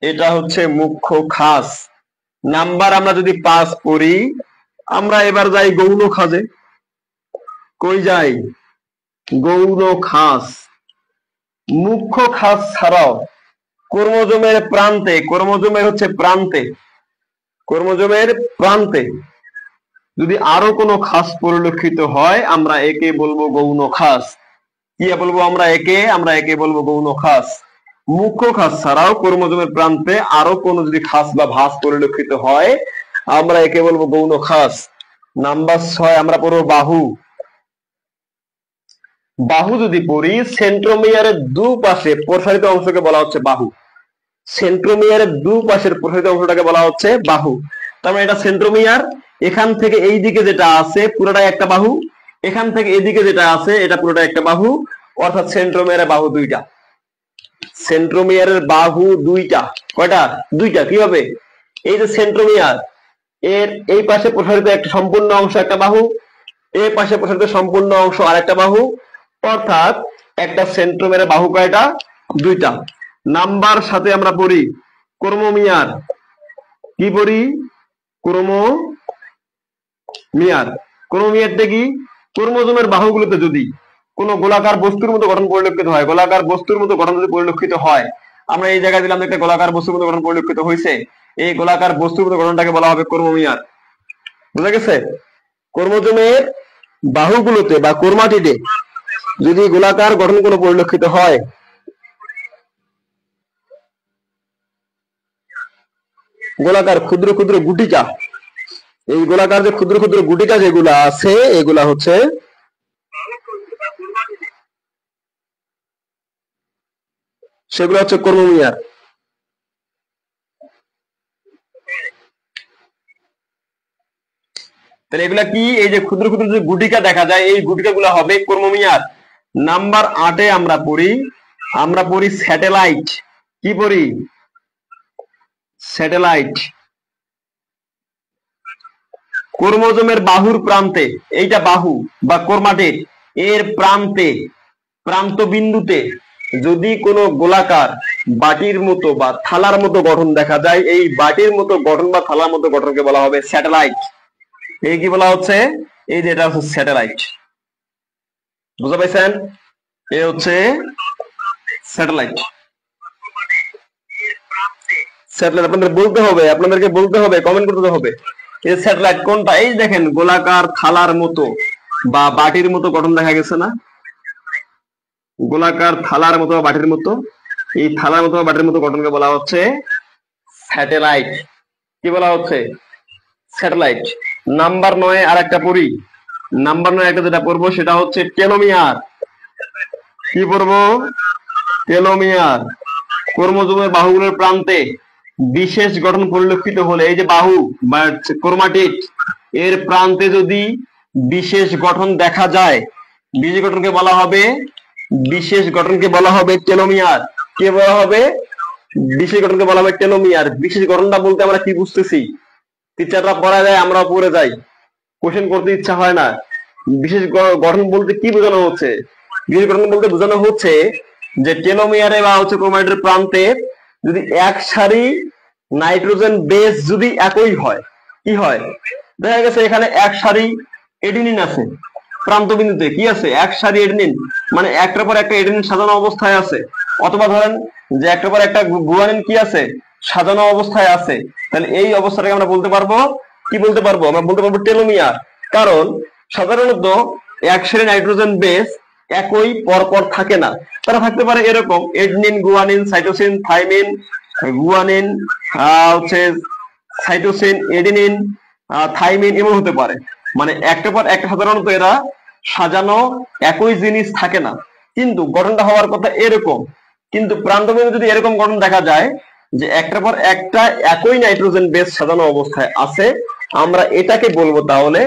[SPEAKER 1] এটা হচ্ছে মুখ্য খাস। নাম্বার আমরা যদি 5 পড়ি, আমরা এবার যাই গৌণ খাসে। কই যাই? গৌণ খাস। মুখ্য খাস ছাড়াও ক্রোমোজোমের প্রান্তে, ক্রোমোজোমের হচ্ছে প্রান্তে, ক্রোমোজোমের প্রান্তে যদি আরো কোনো খাস পরিলক্ষিত হয়, আমরা একে বলবো গৌণ খাস। কি বলবো আমরা একে? আমরা একে বলবো গৌণ খাস। মুখ্য খাস ছাড়াও ক্রোমোজোমের প্রান্তে আরো কোনো যদি খাস বা ভাঁজ পরিলক্ষিত হয়, আমরা একে বলবো গৌণ খাস। নাম্বার 6 আমরা পড়বো বাহু। বাহু যদি পড়ি, সেন্ট্রোমিয়ারের দুপাশে প্রসারিত অংশকে বলা হচ্ছে বাহু। সেন্ট্রোমিয়ারের দুপাশের প্রসারিত অংশটাকে বলা হচ্ছে বাহু। তার মানে এটা সেন্ট্রোমিয়ার। এখান থেকে এই দিকে যেটা আছে পুরোটাই একটা বাহু, এখান থেকে এদিকে যেটা আছে এটা পুরোটাই একটা বাহু। অর্থাৎ সেন্ট্রোমিয়ারের বাহু দুইটা। সেন্ট্রোমিয়ারের বাহু দুইটা। কয়টা? দুইটা। কিভাবে? এই যে সেন্ট্রোমিয়ার, এর এই পাশে প্রসারিত একটা সম্পূর্ণ অংশ একটা বাহু, এই পাশে প্রসারিত সম্পূর্ণ অংশ আর একটা বাহু। অর্থাৎ একটা সেন্ট্রোমিয়ারের বাহু কয়টা? দুইটা। নাম্বার সাথে আমরা পড়ি ক্রোমোমিয়ার। কি পড়ি? ক্রোমোমিয়ার। ক্রোমোমিয়ারটা কি? ক্রোমোজোমের বাহুগুলোতে যদি কোন গোলাকার বস্তুর মতো গঠন পরিলক্ষিত হয়, গোলাকার বস্তুর মতো গঠন যদি পরিলক্ষিত হয়, আমরা এই জায়গায় দিলাম একটা গোলাকার বস্তুর মতো গঠন পরিলক্ষিত হয়েছে, এই গোলাকার বস্তুর মতো গঠনটাকে বলা হবে ক্রোমোমিয়ার। বুঝা গেছে? ক্রোমোজোমের বাহুগুলোতে বা ক্রোমাটিডে যদি গোলাকার গঠন কোনো পরিলক্ষিত হয়, গোলাকার ক্ষুদ্র ক্ষুদ্র গুটিকা, এই গোলাকার যে ক্ষুদ্র ক্ষুদ্র গুটিকা যেগুলা আছে, এগুলা হচ্ছে সেগুলো হচ্ছে ক্রোমোমিয়ার। তাহলে এগুলা কি? এই যে ক্ষুদ্র ক্ষুদ্র যে গুটিকা দেখা যায়, এই গুটিকা গুলা হবে ক্রোমোমিয়ার। নাম্বার 8 আমরা পড়ি স্যাটেলাইট। কি পড়ি? স্যাটেলাইট। ক্রোমোজোমের বাহুর প্রান্তে, এইটা বাহু বা ক্রোমাটিড, এর প্রান্তে, প্রান্ত বিন্দুতে যদি কোনো গোলাকার বাটির মতো বা থালার মতো গঠন দেখা যায়, এই বাটির মতো গঠন বা থালার মতো গঠনকে বলা হবে স্যাটেলাইট। এই কি বলা হচ্ছে? এই যে এটা হচ্ছে স্যাটেলাইট। বুঝতে পারছেন? এ হচ্ছে স্যাটেলাইট। স্যাটেলাইট আপনাদেরকে বলতে হবে, কমেন্ট করতে হবে এই স্যাটেলাইট কোনটা। এই দেখেন গোলাকার থালার মতো বা বাটির মতো গঠন দেখা গেছে না? গোলাকার থালার মতো বা বাটির মতো, এই থালার মতো বা বাটির মতো গঠনকে বলা হচ্ছে স্যাটেলাইট। কি বলা হচ্ছে? স্যাটেলাইট। নাম্বার 9 আর একটা পড়ি। নাম্বার 9 একটা যেটা পড়বো সেটা হচ্ছে টেলোমিয়ার। কি পড়বো? টেলোমিয়ার। ক্রোমোজোমের বাহুগুলোর প্রান্তে বিশেষ গঠন পরিলক্ষিত হলে, এই যে বাহু বা ক্রোমাটিড, এর প্রান্তে যদি বিশেষ গঠন দেখা যায়, বিশেষ গঠনকে বলা হবে টেলোমিয়ার। কে বলা হবে? বিশেষ গঠনকে বলা হবে টেলোমিয়ার। বিশেষ গঠনটা বলতে আমরা কি বুঝতেছি? টিচাররা পড়া যায়, আমরাও পড়ে যাই, কোশ্চেন করতে ইচ্ছা হয় না। বিশেষ গঠন বলতে কি বোঝানো হচ্ছে? বিশেষ গঠন বলতে বোঝানো হচ্ছে যে টেলোমিয়ারে বা হচ্ছে ক্রোমাটিডের প্রান্তে যদি এক সারি নাইট্রোজেন বেস যদি একই হয়, কি হয়? দেখা গেছে এখানে এক সারি এডিনিন আছে, প্রান্ত বিন্দুতে কি আছে? এক সারি এডিনিন, মানে একটার পর একটা এডিনিন সাজানো অবস্থায় আছে। অথবা ধরেন যে একটার পর একটা গুয়ানিন কি আছে? সাজানো অবস্থায় আছে। তাহলে এই অবস্থাটাকে আমরা বলতে পারবো কি? বলতে পারবো আমরা বলতে পারবো টেলোমিয়ার। কারণ সাধারণত এক সারি নাইট্রোজেন বেস একই পরপর থাকে না, তারা থাকতে পারে এরকম adenine, guanine, cytosine, thymine, guanine, হচ্ছে সাইটোসিন, এডেনিন, থাইমিন, এমন হতে পারে। মানে একটা পর একটা সাধারণত এরা সাজানো একই জিনিস থাকে না, কিন্তু গঠনটা হওয়ার কথা এরকম। কিন্তু প্রান্তবিন্দু যদি এরকম গঠন দেখা যায় যে একটার পর একটা একই নাইট্রোজেন বেস সাজানো অবস্থায় আছে, আমরা এটাকে বলবো তাহলে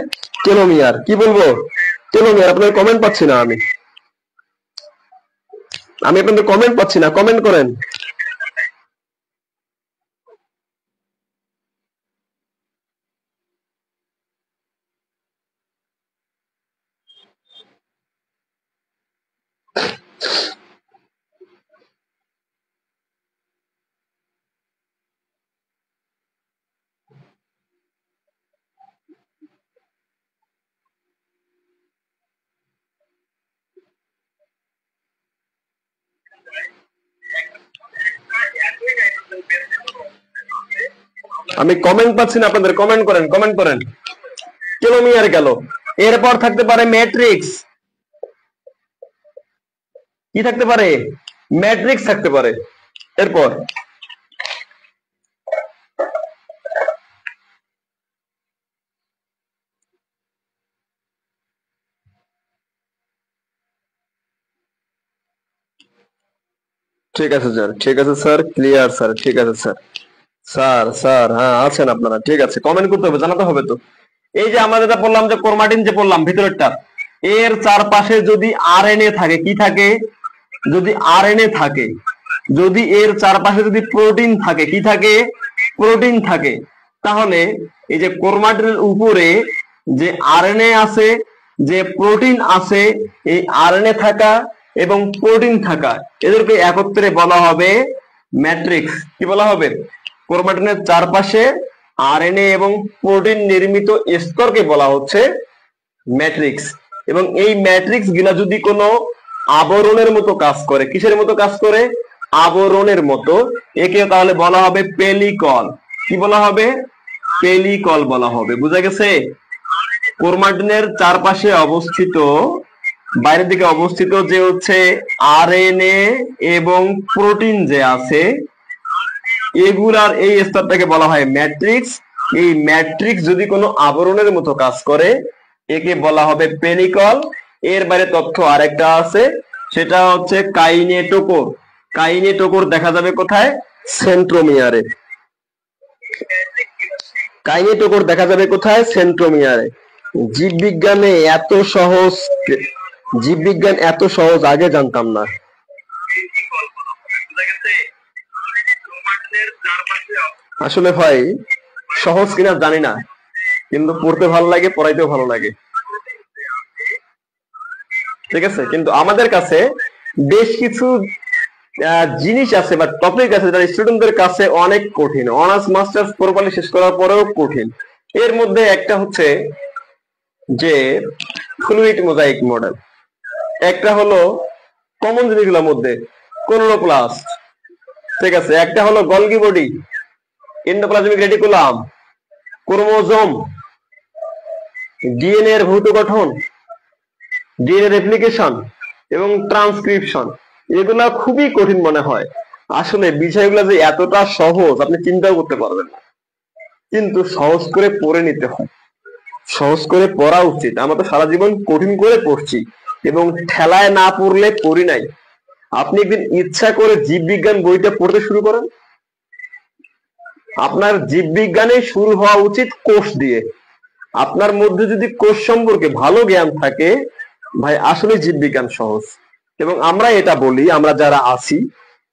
[SPEAKER 1] টেলোমিয়ার। কি বলবো? টেলোমিয়ার। আপনাদের কমেন্ট পাচ্ছি না, আমি আপনাদের কমেন্ট পাচ্ছি না, কমেন্ট করেন। আমি কমেন্ট পাচ্ছি না আপনাদের, কমেন্ট করেন, কমেন্ট করেন। টেলোমিয়ার গেল, এরপর থাকতে পারে ম্যাট্রিক্স। কি থাকতে পারে? ম্যাট্রিক্স থাকতে পারে। এরপর ঠিক আছে স্যার, ঠিক আছে স্যার, ক্লিয়ার স্যার, ঠিক আছে স্যার। স্যার স্যার হ্যাঁ আছেন আপনারা, ঠিক আছে, কমেন্ট করতে হবে, জানাতে হবে তো। এই যে আমরা যেটা বললাম যে ক্রোমাটিন যে বললাম ভিতরেরটা, এর চারপাশে যদি আরএনএ থাকে, কি থাকে? যদি আরএনএ থাকে, যদি এর চারপাশে যদি প্রোটিন থাকে, কি থাকে? প্রোটিন থাকে, তাহলে এই যে ক্রোমাটিনের উপরে যে আরএনএ আছে, যে প্রোটিন আছে, এই আরএনএ থাকা এবং প্রোটিন থাকা, এদেরকে একত্রে বলা হবে ম্যাট্রিক্স। কি বলা হবে? ক্রোমাটিনের চারপাশে আরএনএ এবং প্রোটিন নির্মিত স্তরকে বলা হচ্ছে ম্যাট্রিক্স। এবং এই ম্যাট্রিক্স গুলা যদি কোনো আবরণের মতো কাজ করে, কিসের মতো কাজ করে? আবরণের মতো, একে তাহলে বলা হবে পেলিকল। কি বলা হবে? পেলিকল বলা হবে। বুঝা গেছে? ক্রোমাটিনের চারপাশে অবস্থিত, বাইরের দিকে অবস্থিত যে হচ্ছে আরএনএ এবং প্রোটিন যে আছে, এগুলার এই স্তরটাকে বলা হয় ম্যাট্রিক্স। এই ম্যাট্রিক্স যদি কোনো আবরণের মতো কাজ করে, একে বলা হবে পেনিকল। এর বাইরে তথ্য আরেকটা আছে, সেটা হচ্ছে কাইনেটোকোর। কাইনেটোকোর দেখা যাবে কোথায়? সেন্ট্রোমিয়ারে। কাইনেটোকোর দেখা যাবে কোথায়? সেন্ট্রোমিয়ারে। জীববিজ্ঞানে এত সহজ, জীববিজ্ঞান এত সহজ আগে জানতাম না। আসলে ভাই সহজ কিনা জানি না, কিন্তু পড়তে ভালো লাগে, পড়াইতেও ভালো লাগে, ঠিক আছে। কিন্তু আমাদের কাছে বেশ কিছু জিনিস আছে বা টপিক আছে যারা স্টুডেন্টদের কাছে অনেক কঠিন, অনার্স মাস্টার্স প্রপারলি শেষ করার পরেও কঠিন। এর মধ্যে একটা হচ্ছে যে ফ্লুইড মোজাইক মডেল। একটা হলো কমন জিনিসগুলোর মধ্যে ক্লোরোপ্লাস্ট, ঠিক আছে। একটা হলো Golgi body, endoplasmic reticulum, chromosome, DNA এর ভৌত গঠন, ডিএনএ রেপ্লিকেশন এবং ট্রান্সক্রিপশন। এগুলা খুবই কঠিন মনে হয়। আসলে বিষয়গুলো যে এতটা সহজ আপনি চিন্তাও করতে পারবেন না, কিন্তু সহজ করে পড়ে নিতে হয়, সহজ করে পড়া উচিত। আমরা তো সারা জীবন কঠিন করে পড়ছি এবং ঠেলায় না পড়লে পড়ি নাই। আপনি একদিন ইচ্ছা করে জীববিজ্ঞান বইটা পড়তে শুরু করেন, আপনার জীববিজ্ঞানে শুরু হওয়া উচিত কোষ দিয়ে। আপনার মধ্যে যদি কোষ সম্পর্কে ভালো জ্ঞান থাকে, ভাই আসলে জীববিজ্ঞান সহজ। এবং আমরা এটা বলি, আমরা যারা আছি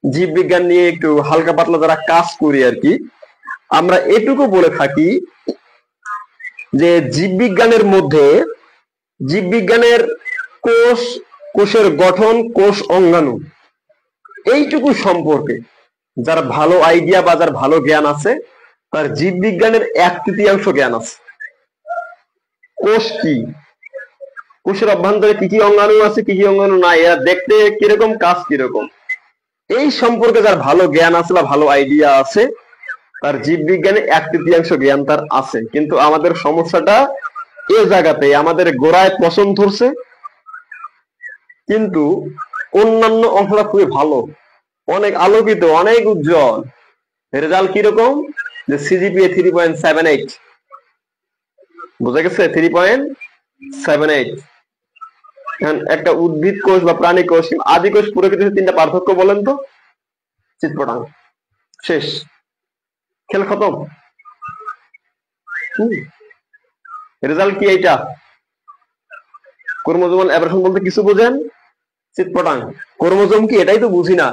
[SPEAKER 1] জীববিজ্ঞান নিয়ে একটু হালকা পাতলা যারা কাজ করি আর কি, আমরা এটুকু বলে থাকি যে জীববিজ্ঞানের মধ্যে, জীববিজ্ঞানের কোষ, কোষের গঠন, কোষ অঙ্গাণু, এইটুকু সম্পর্কে যার ভালো আইডিয়া বা যার ভালো জ্ঞান আছে, তার জীববিজ্ঞানের 1/3 জ্ঞান আছে। কোষ কি, কোষের অভ্যন্তরে কি কি অঙ্গাণু আছে, কি কি অঙ্গাণু নাই, এরা দেখতে কিরকম, কাজ কিরকম, এই সম্পর্কে যার ভালো জ্ঞান আছে বা ভালো আইডিয়া আছে, তার জীববিজ্ঞানে 1/3 জ্ঞান তার আছে। কিন্তু আমাদের সমস্যাটা এ জায়গাতে, আমাদের গোড়ায় পছন্দ ধরছে, কিন্তু অন্যান্য অংশটা খুবই ভালো, অনেক আলোকিত, অনেক উজ্জ্বল। রেজাল্ট কিরকম? যে সিজিপিএ 3.78, বোঝা গেছে? 3.78। একটা উদ্ভিদ কোষ বা প্রাণী কোষ, আদি কোষ, প্রকৃতির তিনটা পার্থক্য বলেন তো। চিৎপটাং, শেষ, খেল খতম। রেজাল্ট কি এইটা? ক্রোমোজোমাল অ্যাবারশন বলতে কিছু বোঝেন? চিৎপটাং, ক্রোমোজোম কি? এটাই তো বুঝি না।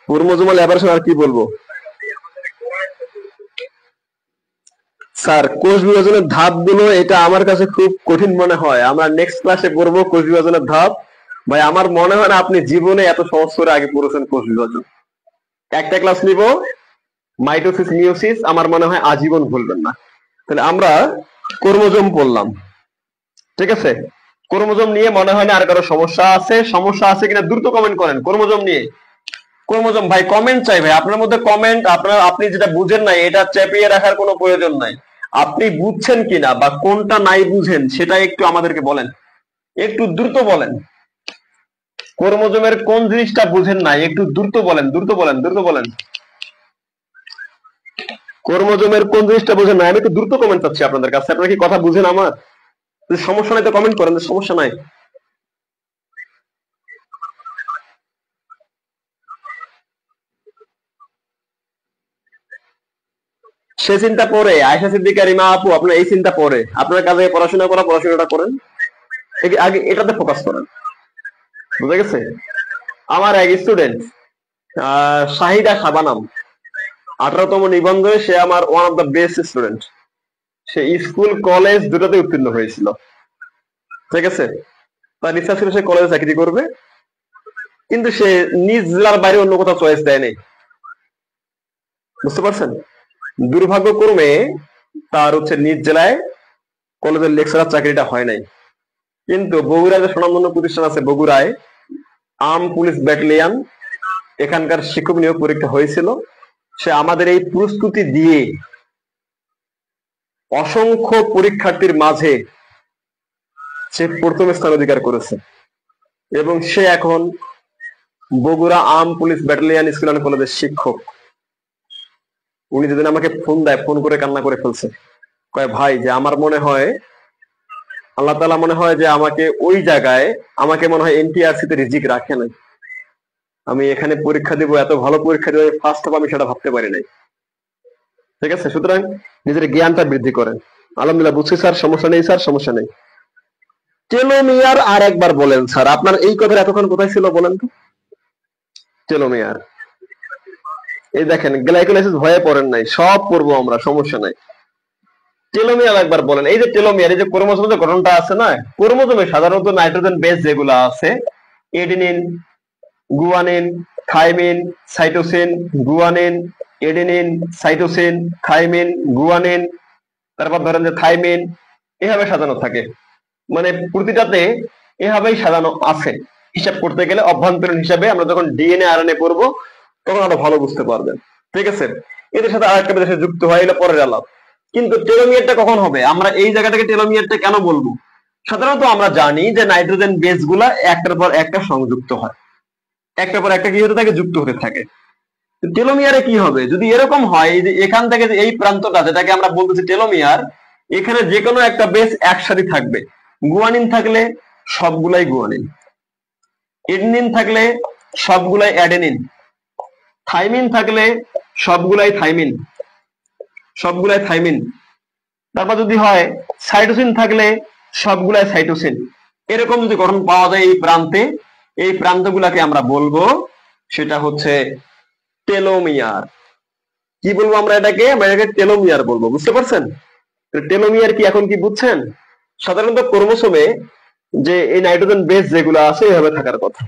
[SPEAKER 1] ক্রোমোজোমাল অ্যাবারশন আর কি বলবো স্যার? কোষ বিভাজনের ধাপগুলো, এটা আমার কাছে খুব কঠিন মনে হয়। আমরা নেক্সট ক্লাসে পড়বো কোষ বিভাজনের ধাপ। ভাই আমার মনে হয় না আপনি জীবনে এত সহজ করে আগে পড়েছেন কোষ বিভাজন। একটা ক্লাস নিব মাইটোসিস মিওসিস, আমার মনে হয় আজীবন ভুলবেন না। তাহলে আমরা ক্রোমোজোম পড়লাম, ঠিক আছে? ক্রোমোজোম নিয়ে মনে হয় না আর কারো সমস্যা আছে? সমস্যা আছে কিনা দ্রুত কমেন্ট করেন ক্রোমোজোম নিয়ে। ক্রোমোজোম ভাই কমেন্ট চাই ভাই, আপনার মধ্যে কমেন্ট। আপনি যেটা বুঝেন নাই এটা চেপিয়ে রাখার কোনো প্রয়োজন নাই। আপনি বুঝছেন কিনা বা কোনটা নাই বুঝেন সেটা একটু আমাদেরকে বলেন, একটু দ্রুত বলেন। ক্রোমোজোমের কোন জিনিসটা বুঝেন নাই একটু দ্রুত বলেন, দ্রুত বলেন, দ্রুত বলেন। ক্রোমোজোমের কোন জিনিসটা বুঝেন নাই? আমি একটু দ্রুত কমেন্ট চাচ্ছি আপনাদের কাছে। আপনারা কি কথা বুঝেন আমার? সমস্যা নাই তো কমেন্ট করেন, সমস্যা নাই। সে চিন্তা পরে, আয়েশা সিদ্দিকা, রিমা আপু, আপনার এই চিন্তা পরে। আপনার কাজে পড়াশোনা করা, পড়াশোনাটা করেন, আগে এটাতে ফোকাস করেন। বুঝা গেছে? আমার এক স্টুডেন্ট শাহিদা শাবানাম, 18তম নিবন্ধে সে আমার one of the best student. Say school college দুটোতে উত্তীর্ণ হয়েছিল, ঠিক আছে? তার ইচ্ছা ছিল সে কলেজে চাকরি করবে, কিন্তু সে নিজ জেলার বাইরে অন্য কোথাও চয়েস দেয়নি। বুঝতে পারছেন? দুর্ভাগ্যক্রমে তার নিজ জেলায় কলেজের লেকচারার চাকরিটা হয় নাই। কিন্তু বগুড়ায় যে স্বনামধন্য প্রতিষ্ঠান আছে, বগুড়ায় আর্ম পুলিশ ব্যাটালিয়ন, এখানকার শিক্ষক নিয়োগ পরীক্ষা হয়েছিল। সে আমাদের এই প্রস্তুতি দিয়ে অসংখ্য পরীক্ষার্থীর মাঝে সে প্রথম স্থান অধিকার করেছে, এবং সে এখন Bogura arm police battalion school and কলেজের শিক্ষক। উনি যেদিন আমাকে ফোন দেয়, ফোন করে কান্না করে ফেলছে, কয় ভাই যে আমার মনে হয় আল্লাহ তাআলা মনে হয় যে আমাকে ওই জায়গায়, আমাকে মনে হয় এনটিআরসি তে রিজিক রাখে নাই। আমি এখানে পরীক্ষা দিব, এত ভালো পরীক্ষা দিব, ফার্স্ট হব, আমি সেটা ভাবতে পারি নাই। ঠিক আছে? সুতরাং নিজের জ্ঞানটা বৃদ্ধি করেন। আলহামদুলিল্লাহ, বুঝছি স্যার, সমস্যা নেই স্যার, সমস্যা নেই। টেলোমিয়ার আর একবার বলেন স্যার, আপনার এই কথা এতক্ষণ কোথায় ছিল বলেন তো? টেলোমিয়ার, এই দেখেন গ্লাইকোলাইসিস ভয়ে পড়েন নাই, সব পড়বো আমরা, সমস্যা নাই। টেলোমিয়ার একবার বলেন। এই যে টেলোমিয়ার, এই যে ক্রোমোজোমের যে গঠনটা আছে না, ক্রোমোজোমে সাধারণত নাইট্রোজেন বেস যেগুলো আছে, adenine, guanine, thymine, cytosine, guanine, adenine, cytosine, thymine, guanine, তারপর ধরেন যে থাইমিন, এভাবে সাজানো থাকে। মানে প্রতিটাতে এভাবেই সাজানো আছে। হিসাব করতে গেলে অভ্যন্তরীণ হিসাবে আমরা যখন ডিএনএ আরএনএ করবো তখন আরো ভালো বুঝতে পারবেন, ঠিক আছে? এদের সাথে আরেকটা বিদেশে যুক্ত হয়, এটা পরের আলাপ। কিন্তু টেলোমিয়ারটা কখন হবে? আমরা এই জায়গাটাকে টেলোমিয়ারটা কেন বলবো? সাধারণত আমরা জানি যে নাইট্রোজেন বেস গুলা একটার পর একটা সংযুক্ত হয়, একটার পর একটা কি হতে থাকে, যুক্ত হতে থাকে। টেলোমিয়ারে কি হবে যদি এরকম হয় যে এখান থেকে যে এই প্রান্তটা যেটাকে আমরা বলতেছি টেলোমিয়ার, এখানে যে কোনো একটা বেস একসাথে থাকবে। গুয়ানিন থাকলে সবগুলাই গুয়ানিন, এডেনিন থাকলে সবগুলাই অ্যাডেনিন, থাইমিন থাকলে সবগুলাই থাইমিন, সবগুলাই থাইমিন। তারপর যদি হয় সাইটোসিন থাকলে সবগুলাই সাইটোসিন। এরকম যদি গঠন পাওয়া যায় এই প্রান্তে, এই প্রান্তগুলাকে আমরা বলবো সেটা হচ্ছে টেলোমিয়ার। কি বলবো আমরা এটাকে? আমরা এটাকে টেলোমিয়ার বলবো। বুঝতে পারছেন? টেলোমিয়ার কি এখন কি বুঝছেন? সাধারণত ক্রোমোসোমে যে এই নাইট্রোজেন বেস যেগুলো আছে এভাবে থাকার কথা।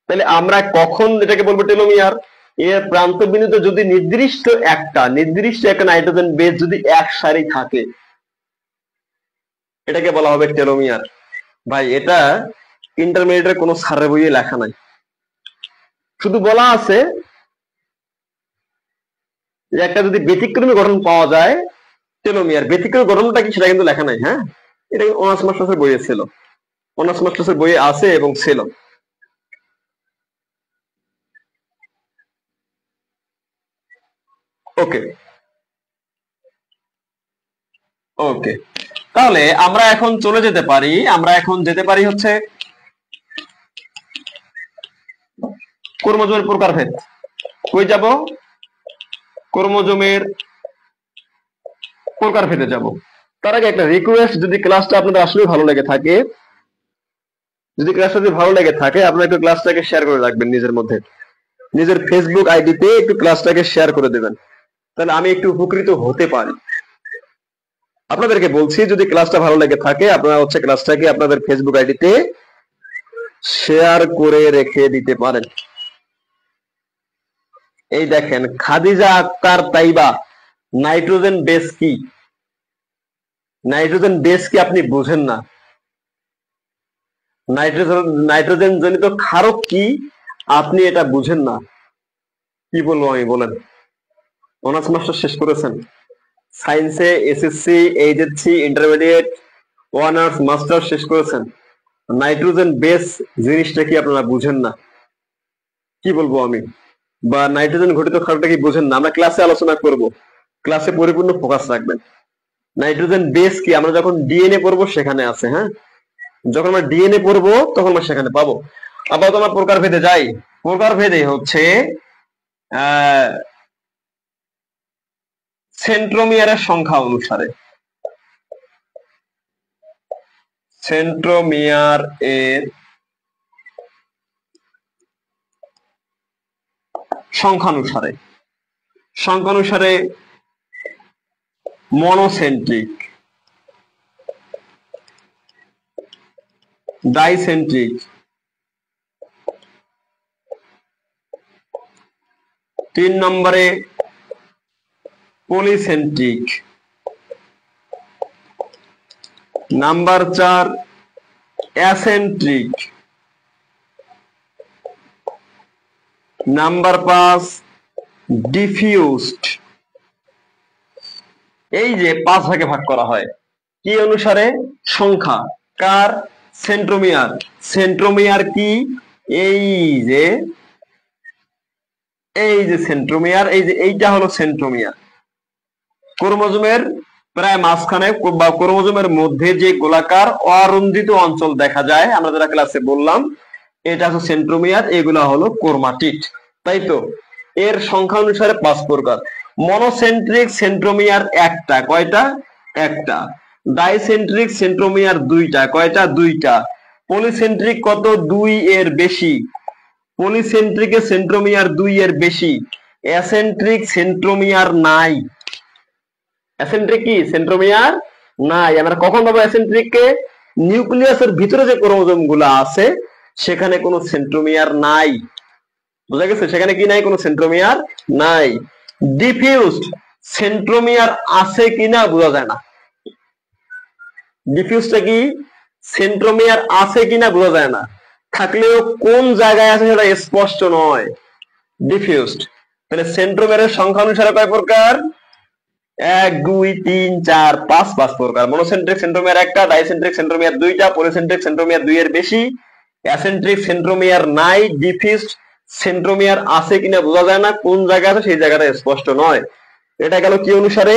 [SPEAKER 1] তাহলে আমরা কখন এটাকে বলবো টেলোমিয়ার? এর প্রান্ত বিন্দুতে যদি নির্দিষ্ট একটা নাইট্রোজেন বেস যদি এক সারি থাকে, এটাকে বলা হবে টেলোমিয়ার। ভাই এটা ইন্টারমিডিয়েটের কোনো স্যারের বইয়ে লেখা নাই, শুধু বলা আছে যে একটা যদি ব্যতিক্রমী গঠন পাওয়া যায় টেলোমিয়ার। ব্যতিক্রমী গঠনটা কি সেটা কিন্তু লেখা নাই। হ্যাঁ, এটা অনার্স মাস্টার্সের বইয়ে ছিল। অনার্স মাস্টার্সের বইয়ে আছে এবং ছিল। ওকে ওকে, তাহলে আমরা এখন চলে যেতে পারি, হচ্ছে ক্রোমোজোমের প্রকারভেদ। কই যাব? ক্রোমোজোমের প্রকারভেদে যাব। তার আগে একটা রিকোয়েস্ট, যদি ক্লাসটা আপনাদের আসলে ভালো লেগে থাকে, আপনারা একটু ক্লাসটাকে শেয়ার করে রাখবেন নিজের মধ্যে, নিজের ফেসবুক আইডিতে একটু ক্লাসটাকে শেয়ার করে দেবেন, তাহলে আমি একটু উপকৃত হতে পারি। আপনাদেরকে বলছি, যদি ক্লাসটা ভালো লেগে থাকে আপনারা হচ্ছে ক্লাসটাকে আপনাদের ফেসবুক আইডিতে শেয়ার করে রেখে দিতে পারেন। এই দেখেন, খাদিজা আক্তার তাইবা, নাইট্রোজেন বেস কি? নাইট্রোজেন বেস কি আপনি বুঝেন না? নাইট্রোজেন জনিত ক্ষারক কি আপনি এটা বুঝেন না? কি বলবো আমি, বলেন? অনার্স মাস্টার শেষ করেছেন, সায়েন্সে SSC, HSC, intermediate, honours master শেষ করেছেন, নাইট্রোজেন বেস জিনিসটা কি আপনারা বুঝেন না? কি বলবো আমি? বা নাইট্রোজেন ঘটিত ক্ষারকটা কি বুঝেন না? আমরা ক্লাসে আলোচনা করব, ক্লাসে পরিপূর্ণ ফোকাস রাখবেন। নাইট্রোজেন বেস কি আমরা যখন ডিএনএ পড়বো সেখানে আছে, হ্যাঁ, যখন আমরা ডিএনএ পড়বো তখন আমরা সেখানে পাবো। আবার তো আমরা প্রকারভেদে যাই। প্রকারভেদে হচ্ছে সেন্ট্রোমিয়ারের সংখ্যা অনুসারে, সেন্ট্রোমিয়ার এর সংখ্যানুসারে মনোসেন্ট্রিক, ডাইসেন্ট্রিক, 3 নম্বরে পলিসেন্ট্রিক, নাম্বার 4 অ্যাসেন্ট্রিক, নাম্বার 5 ডিফিউজড। এই যে 5 ভাগে ভাগ করা হয় কি অনুসারে? সংখ্যা। কার? সেন্ট্রোমিয়ার। সেন্ট্রোমিয়ার কি? এই যে সেন্ট্রোমিয়ার, এই যে এইটা হলো সেন্ট্রোমিয়ার। ক্রোমোজোমের প্রায় মাঝখানে বা ক্রোমোজোমের মধ্যে যে গোলাকার অরুন্ধিত অঞ্চল দেখা যায়, আমরা যারা ক্লাসে বললাম, এটা হচ্ছে সেন্ট্রোমিয়ার, এগুলা হলো ক্রোমাটিড, তাই তো? এর সংখ্যা অনুসারে 5 প্রকার। মনোসেন্ট্রিক সেন্ট্রোমিয়ার একটা, কয়টা? একটা। ডাইসেন্ট্রিক সেন্ট্রোমিয়ার দুইটা, কয়টা? দুইটা। পলিসেন্ট্রিক কত? 2 এর বেশি। পলিসেন্ট্রিকে সেন্ট্রোমিয়ার 2 এর বেশি। অ্যাসেন্ট্রিক সেন্ট্রোমিয়ার নাই। অ্যাসেন্ট্রিক কি? সেন্ট্রোমিয়ার নাই। আমরা কখন পাবো অ্যাসেন্ট্রিককে? নিউক্লিয়াসের ভিতরে যে ক্রোমোজোম গুলো আছে সেখানে কোনো সেন্ট্রোমিয়ার নাই। বুঝা গেছে? সেখানে কি নাই? কোনো সেন্ট্রোমিয়ার নাই। ডিফিউজড সেন্ট্রোমিয়ার আছে কিনা বোঝা যায় না। ডিফিউজটা কি? সেন্ট্রোমিয়ার আছে কিনা বোঝা যায় না, থাকলেও কোন জায়গায় আছে সেটা স্পষ্ট নয়। ডিফিউজড। তাহলে সেন্ট্রোমিয়ারের সংখ্যা অনুসারে কয় প্রকার? 1 2 3 4 5 5 প্রকার। মনোসেন্ট্রিক সেন্ট্রোমিয়ার একটা, ডাইসেন্ট্রিক সেন্ট্রোমিয়ার দুইটা, পলিসেন্ট্রিক সেন্ট্রোমিয়ার 2 এর বেশি, অ্যাসেন্ট্রিক সেন্ট্রোমিয়ার নাই, ডিফিউজড সেন্ট্রোমিয়ার আছে কিনা বোঝা যায় না, কোন জায়গা আছে সেই জায়গাটা স্পষ্ট নয়। এটা গেল কি অনুসারে?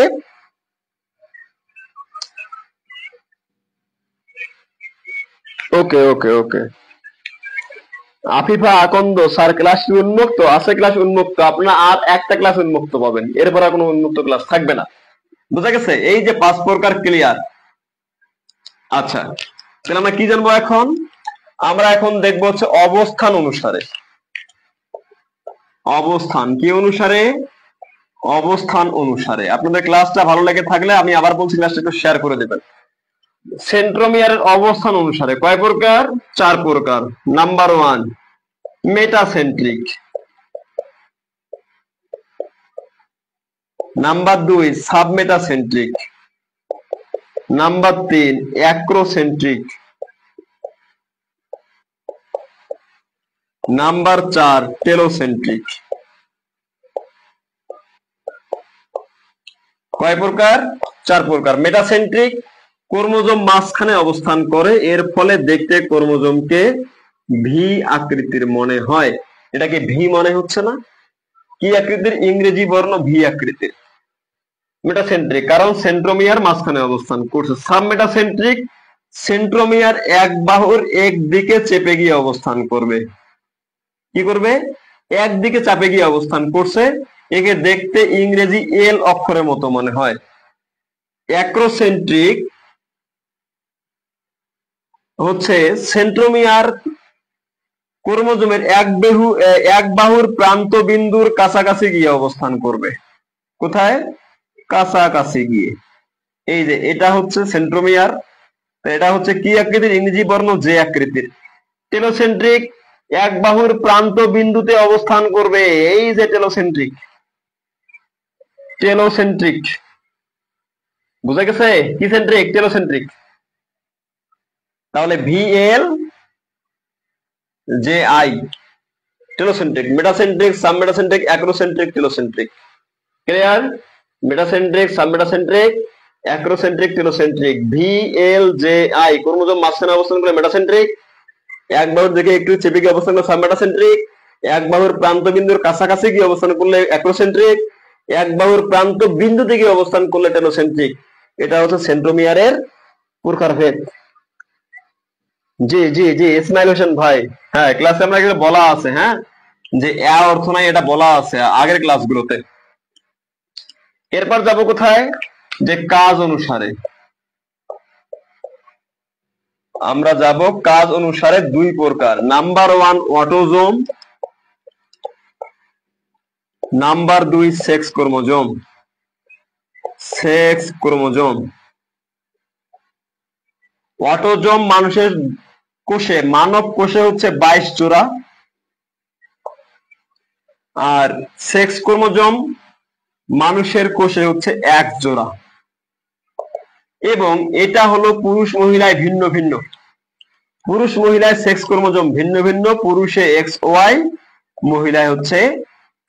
[SPEAKER 1] ওকে ওকে ওকে। আফিফা আকন্দ স্যার, ক্লাস উন্মুক্ত আছে? ক্লাস উন্মুক্ত, আপনারা আর একটা ক্লাস উন্মুক্ত পাবেন, এরপর আর কোনো উন্মুক্ত ক্লাস থাকবে না। বুঝা গেছে? এই যে 5 প্রকার ক্লিয়ার। আচ্ছা, তাহলে আমরা কি জানবো এখন? আমরা এখন দেখবো হচ্ছে অবস্থান অনুসারে। অবস্থান কি অনুসারে? অবস্থান অনুসারে। আপনাদের ক্লাসটা ভালো লেগে থাকলে আমি আবার বলছি, ক্লাসটা একটু শেয়ার করে দেবেন। সেন্ট্রোমিয়ারের অবস্থান অনুসারে কয় প্রকার? 4 প্রকার। Number 1 metacentric, number 2 submetacentric, number 3 acrocentric, number 4 telocentric. কয় প্রকার? 4 প্রকার। মেটাসেন্ট্রিক, ক্রোমোজোম মাঝখানে অবস্থান করে, এর ফলে দেখতে ক্রোমোজোমকে ভি আকৃতির মনে হয়। এটাকে ভি মনে হচ্ছে না? কি আকৃতির? ইংরেজি বর্ণ ভি আকৃতির। মেটাসেন্ট্রিক, কারণ সেন্ট্রোমিয়ার মাঝখানে অবস্থান করছে। সাবমেটাসেন্ট্রিক, সেন্ট্রোমিয়ার এক বাহুর একদিকে চেপে গিয়ে অবস্থান করবে। কি করবে? একদিকে চাপে গিয়ে অবস্থান করছে, একে দেখতে ইংরেজি এল অক্ষরের মতো মনে হয়। অ্যাক্রোসেন্ট্রিক হচ্ছে সেন্ট্রোমিয়ার ক্রোমোজোমের এক বাহুর প্রান্ত বিন্দুর কাছাকাছি গিয়ে অবস্থান করবে। কোথায়? কাছাকাছি গিয়ে। এই যে এটা হচ্ছে সেন্ট্রোমিয়ার, এটা হচ্ছে কি আকৃতির? ইংরেজি বর্ণ জে আকৃতির। টেলোসেন্ট্রিক এক বাহুর প্রান্ত বিন্দুতে অবস্থান করবে। এই যে টেলোসেন্ট্রিক, টেলোসেন্ট্রিক বুঝা গেছে? কি সেন্ট্রিক? টেলোসেন্ট্রিক। তাহলে VL J I, telocentric. Metacentric, submetacentric, acrocentric, telocentric. Clear? Metacentric, submetacentric, acrocentric, telocentric. VL J I chromosome মাঝখানে অবস্থান করে মেটাসেন্ট্রিক, এক বাহুর দিকে একটু চেপে গিয়ে অবস্থান করলে সাবমেটাসেন্ট্রিক, এক বাহুর প্রান্ত বিন্দুর কাছাকাছি গিয়ে অবস্থান করলে অ্যাক্রোসেন্ট্রিক, এক বাহুর প্রান্ত বিন্দু থেকে অবস্থান করলে টেলোসেন্ট্রিক। এটা হচ্ছে সেন্ট্রোমিয়ারের প্রকারভেদ। জি জি জি, ইসমাইল হোসেন ভাই, হ্যাঁ ক্লাসে আমরা এগুলো বলা আছে, হ্যাঁ যে এ অর্থ নাই, এটা বলা আছে আগের ক্লাসগুলোতে। এরপর যাব কোথায়? যে কাজ অনুসারে। আমরা যাব কাজ অনুসারে দুই প্রকার। নাম্বার ওয়ান অটোজোম, নাম্বার দুই sex chromosome. Sex chromosome, autosome মানুষের কোষে, মানব কোষে হচ্ছে 22 জোড়া, আর সেক্স ক্রোমোজোম মানুষের কোষে হচ্ছে 1 জোড়া। এবং এটা হলো পুরুষ মহিলায় ভিন্ন ভিন্ন। পুরুষ মহিলায় সেক্স ক্রোমোজোম ভিন্ন ভিন্ন, পুরুষে এক্স ওয়াই, মহিলায় হচ্ছে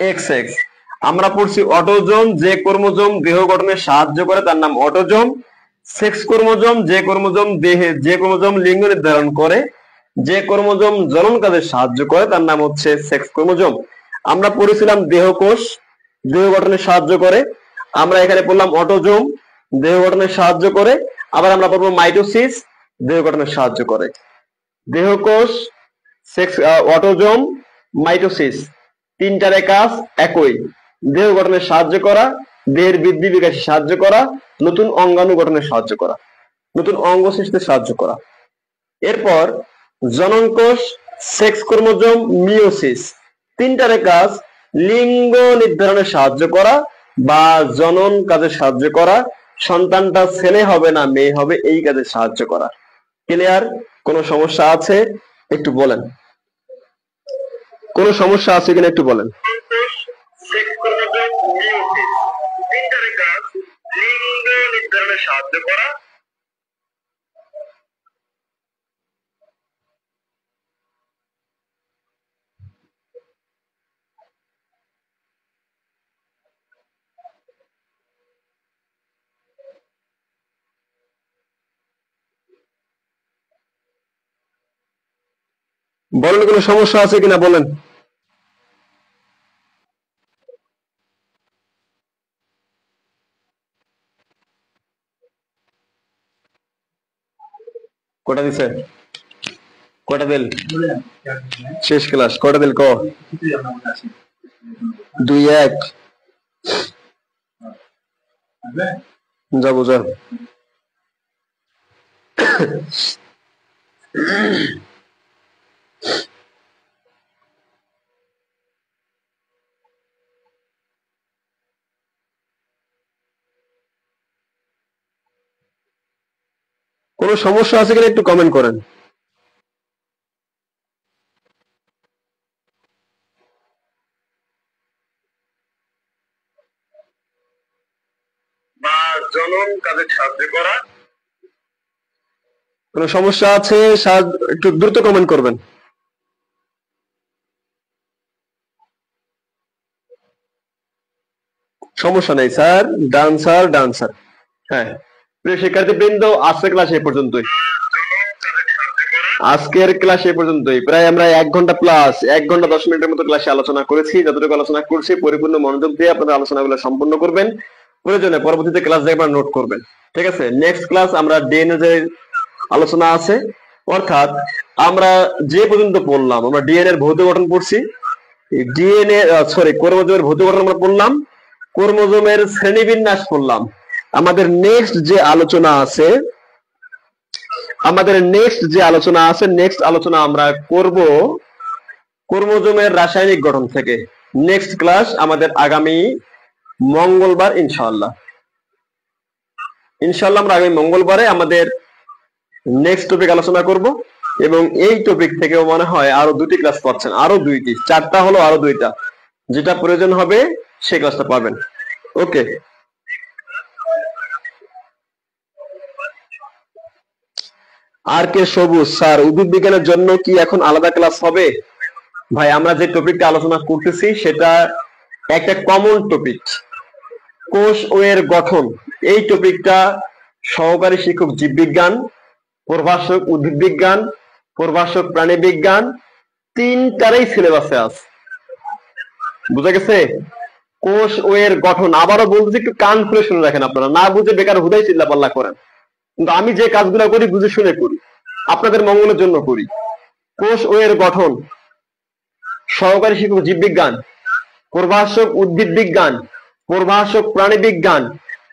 [SPEAKER 1] এক্স এক্স। আমরা পড়ছি অটোজোম যে ক্রোমোজোম দেহ গঠনে সাহায্য করে তার নাম অটোজোম। সেক্স ক্রোমোজোম যে ক্রোমোজোম দেহে, যে ক্রোমোজোম লিঙ্গ নির্ধারণ করে, যে ক্রোমোজোম জনন কাজে সাহায্য করে তার নাম হচ্ছে সেক্স ক্রোমোজোম। আমরা পড়েছিলাম দেহকোষ দেহ গঠনে সাহায্য করে, আমরা এখানে পড়লাম অটোজোম দেহ গঠনে সাহায্য করে, আবার আমরা পড়বো মাইটোসিস দেহ গঠনে সাহায্য করে। দেহকোষ, সেক্স, অটোজোম, মাইটোসিস, তিনটারে কাজ একই। দেহ গঠনে সাহায্য করা, দেহের বৃদ্ধি বিকাশে সাহায্য করা, নতুন অঙ্গাণু গঠনে সাহায্য করা, নতুন অঙ্গ সৃষ্টিতে সাহায্য করা। এরপর জনন কোষ, সেক্স ক্রোমোজোম, মিওসিস, তিনটারে কাজ লিঙ্গ নির্ধারণে সাহায্য করা বা জনন কাজে সাহায্য করা, সন্তানটা ছেলে হবে না মেয়ে হবে এই কাজে সাহায্য করা। ক্লিয়ার? কোনো সমস্যা আছে একটু বলেন, কোনো সমস্যা আছে কিনা একটু বলেন। সেক্স ক্রোমোজোম, মিওসিস, তিনটারে কাজ লিঙ্গ নির্ধারণে সাহায্য করা। বলেন কোনো সমস্যা আছে কিনা বলেন। কটা দিছে? কটা দিল? শেষ ক্লাস কটা দিল ক? 2-1 যাবো যা। কোনো সমস্যা আছে কিনা একটু কমেন্ট করেন। বা জনন কাজে সাহায্য করা। কোনো সমস্যা আছে একটু দ্রুত কমেন্ট করবেন। সমস্যা নেই sir, done sir, done sir. হ্যাঁ প্রিয় শিক্ষার্থীবৃন্দ, আজকের ক্লাস এ পর্যন্তই। প্রায় আমরা 1 ঘন্টা প্লাস 1 ঘন্টা 10 মিনিটের মতো ক্লাসে আলোচনা করেছি। যতটুকু আলোচনা করছি পরিপূর্ণ মনোযোগ দিয়ে আপনারা আলোচনাগুলো সম্পূর্ণ করবেন। প্রয়োজনে পরবর্তীতে ক্লাস দেখবার নোট করবেন। ঠিক আছে, নেক্সট ক্লাস আমরা ডিএনএ যে আলোচনা আছে, অর্থাৎ আমরা যে পর্যন্ত পড়লাম, আমরা ডিএনএ এর ভৌত গঠন পড়ছি, ক্রোমোজোমের ভৌত গঠন আমরা পড়লাম, ক্রোমোজোমের শ্রেণীবিন্যাস পড়লাম। আমাদের নেক্সট যে আলোচনা আমরা করব ক্রোমোজোমের রাসায়নিক গঠন থেকে। নেক্সট ক্লাস আমাদের আগামী মঙ্গলবার ইনশাআল্লাহ আমরা আগামী মঙ্গলবারে আমাদের নেক্সট টপিক আলোচনা করব, এবং এই টপিক থেকেও মনে হয় আরো 2টি ক্লাস পাচ্ছেন, আরো 2টি, 4টা হলো আরো 2টা, যেটা প্রয়োজন হবে সেই ক্লাসটা পাবেন। ওকে, আর কে সবুজ স্যার, উদ্ভিদ বিজ্ঞানের জন্য কি এখন আলাদা ক্লাস হবে? ভাই, আমরা যে টপিকটা আলোচনা করতেছি সেটা একটা কমন টপিক, কোষ ও এর গঠন। এই টপিকটা সহকারী শিক্ষক জীববিজ্ঞান, প্রভাষক উদ্ভিদ বিজ্ঞান, প্রভাষক প্রাণী বিজ্ঞান, 3টারই সিলেবাসে আছে। বুঝা গেছে? কোষ ও এর গঠন, আবারও বলছি, একটু কান খুলে শুনে রাখেন। আপনারা না বুঝে বেকার হুদাই চিল্লাপাল্লা করেন, কিন্তু আমি যে কাজগুলো করি বুঝে শুনে করি, আপনাদের মঙ্গলের জন্য করি। কোষ ও এর গঠন, সহকারী শিক্ষক জীববিজ্ঞান, প্রভাষক উদ্ভিদ বিজ্ঞান, প্রভাষক প্রাণী বিজ্ঞান,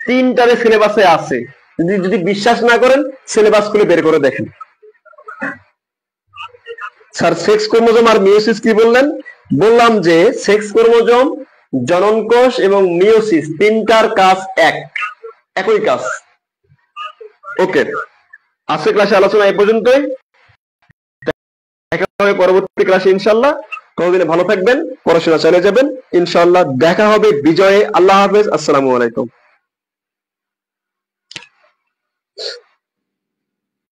[SPEAKER 1] 3টারই সিলেবাসে আছে। যদি বিশ্বাস না করেন সিলেবাস খুলে বের করে দেখেন। স্যার, সেক্স ক্রোমোজোম আর মিওসিস কি বললেন? বললাম যে সেক্স ক্রোমোজোম, জনন কোষ এবং মিওসিস 3টার কাজ একই কাজ। ওকে, আজকের ক্লাসে আলোচনা এই পর্যন্তই। দেখা হবে পরবর্তী ক্লাসে ইনশাআল্লাহ। ততদিনে ভালো থাকবেন, পড়াশোনা চালিয়ে যাবেন। ইনশাআল্লাহ দেখা হবে বিজয়ে। আল্লাহ হাফেজ, আসসালামু আলাইকুম।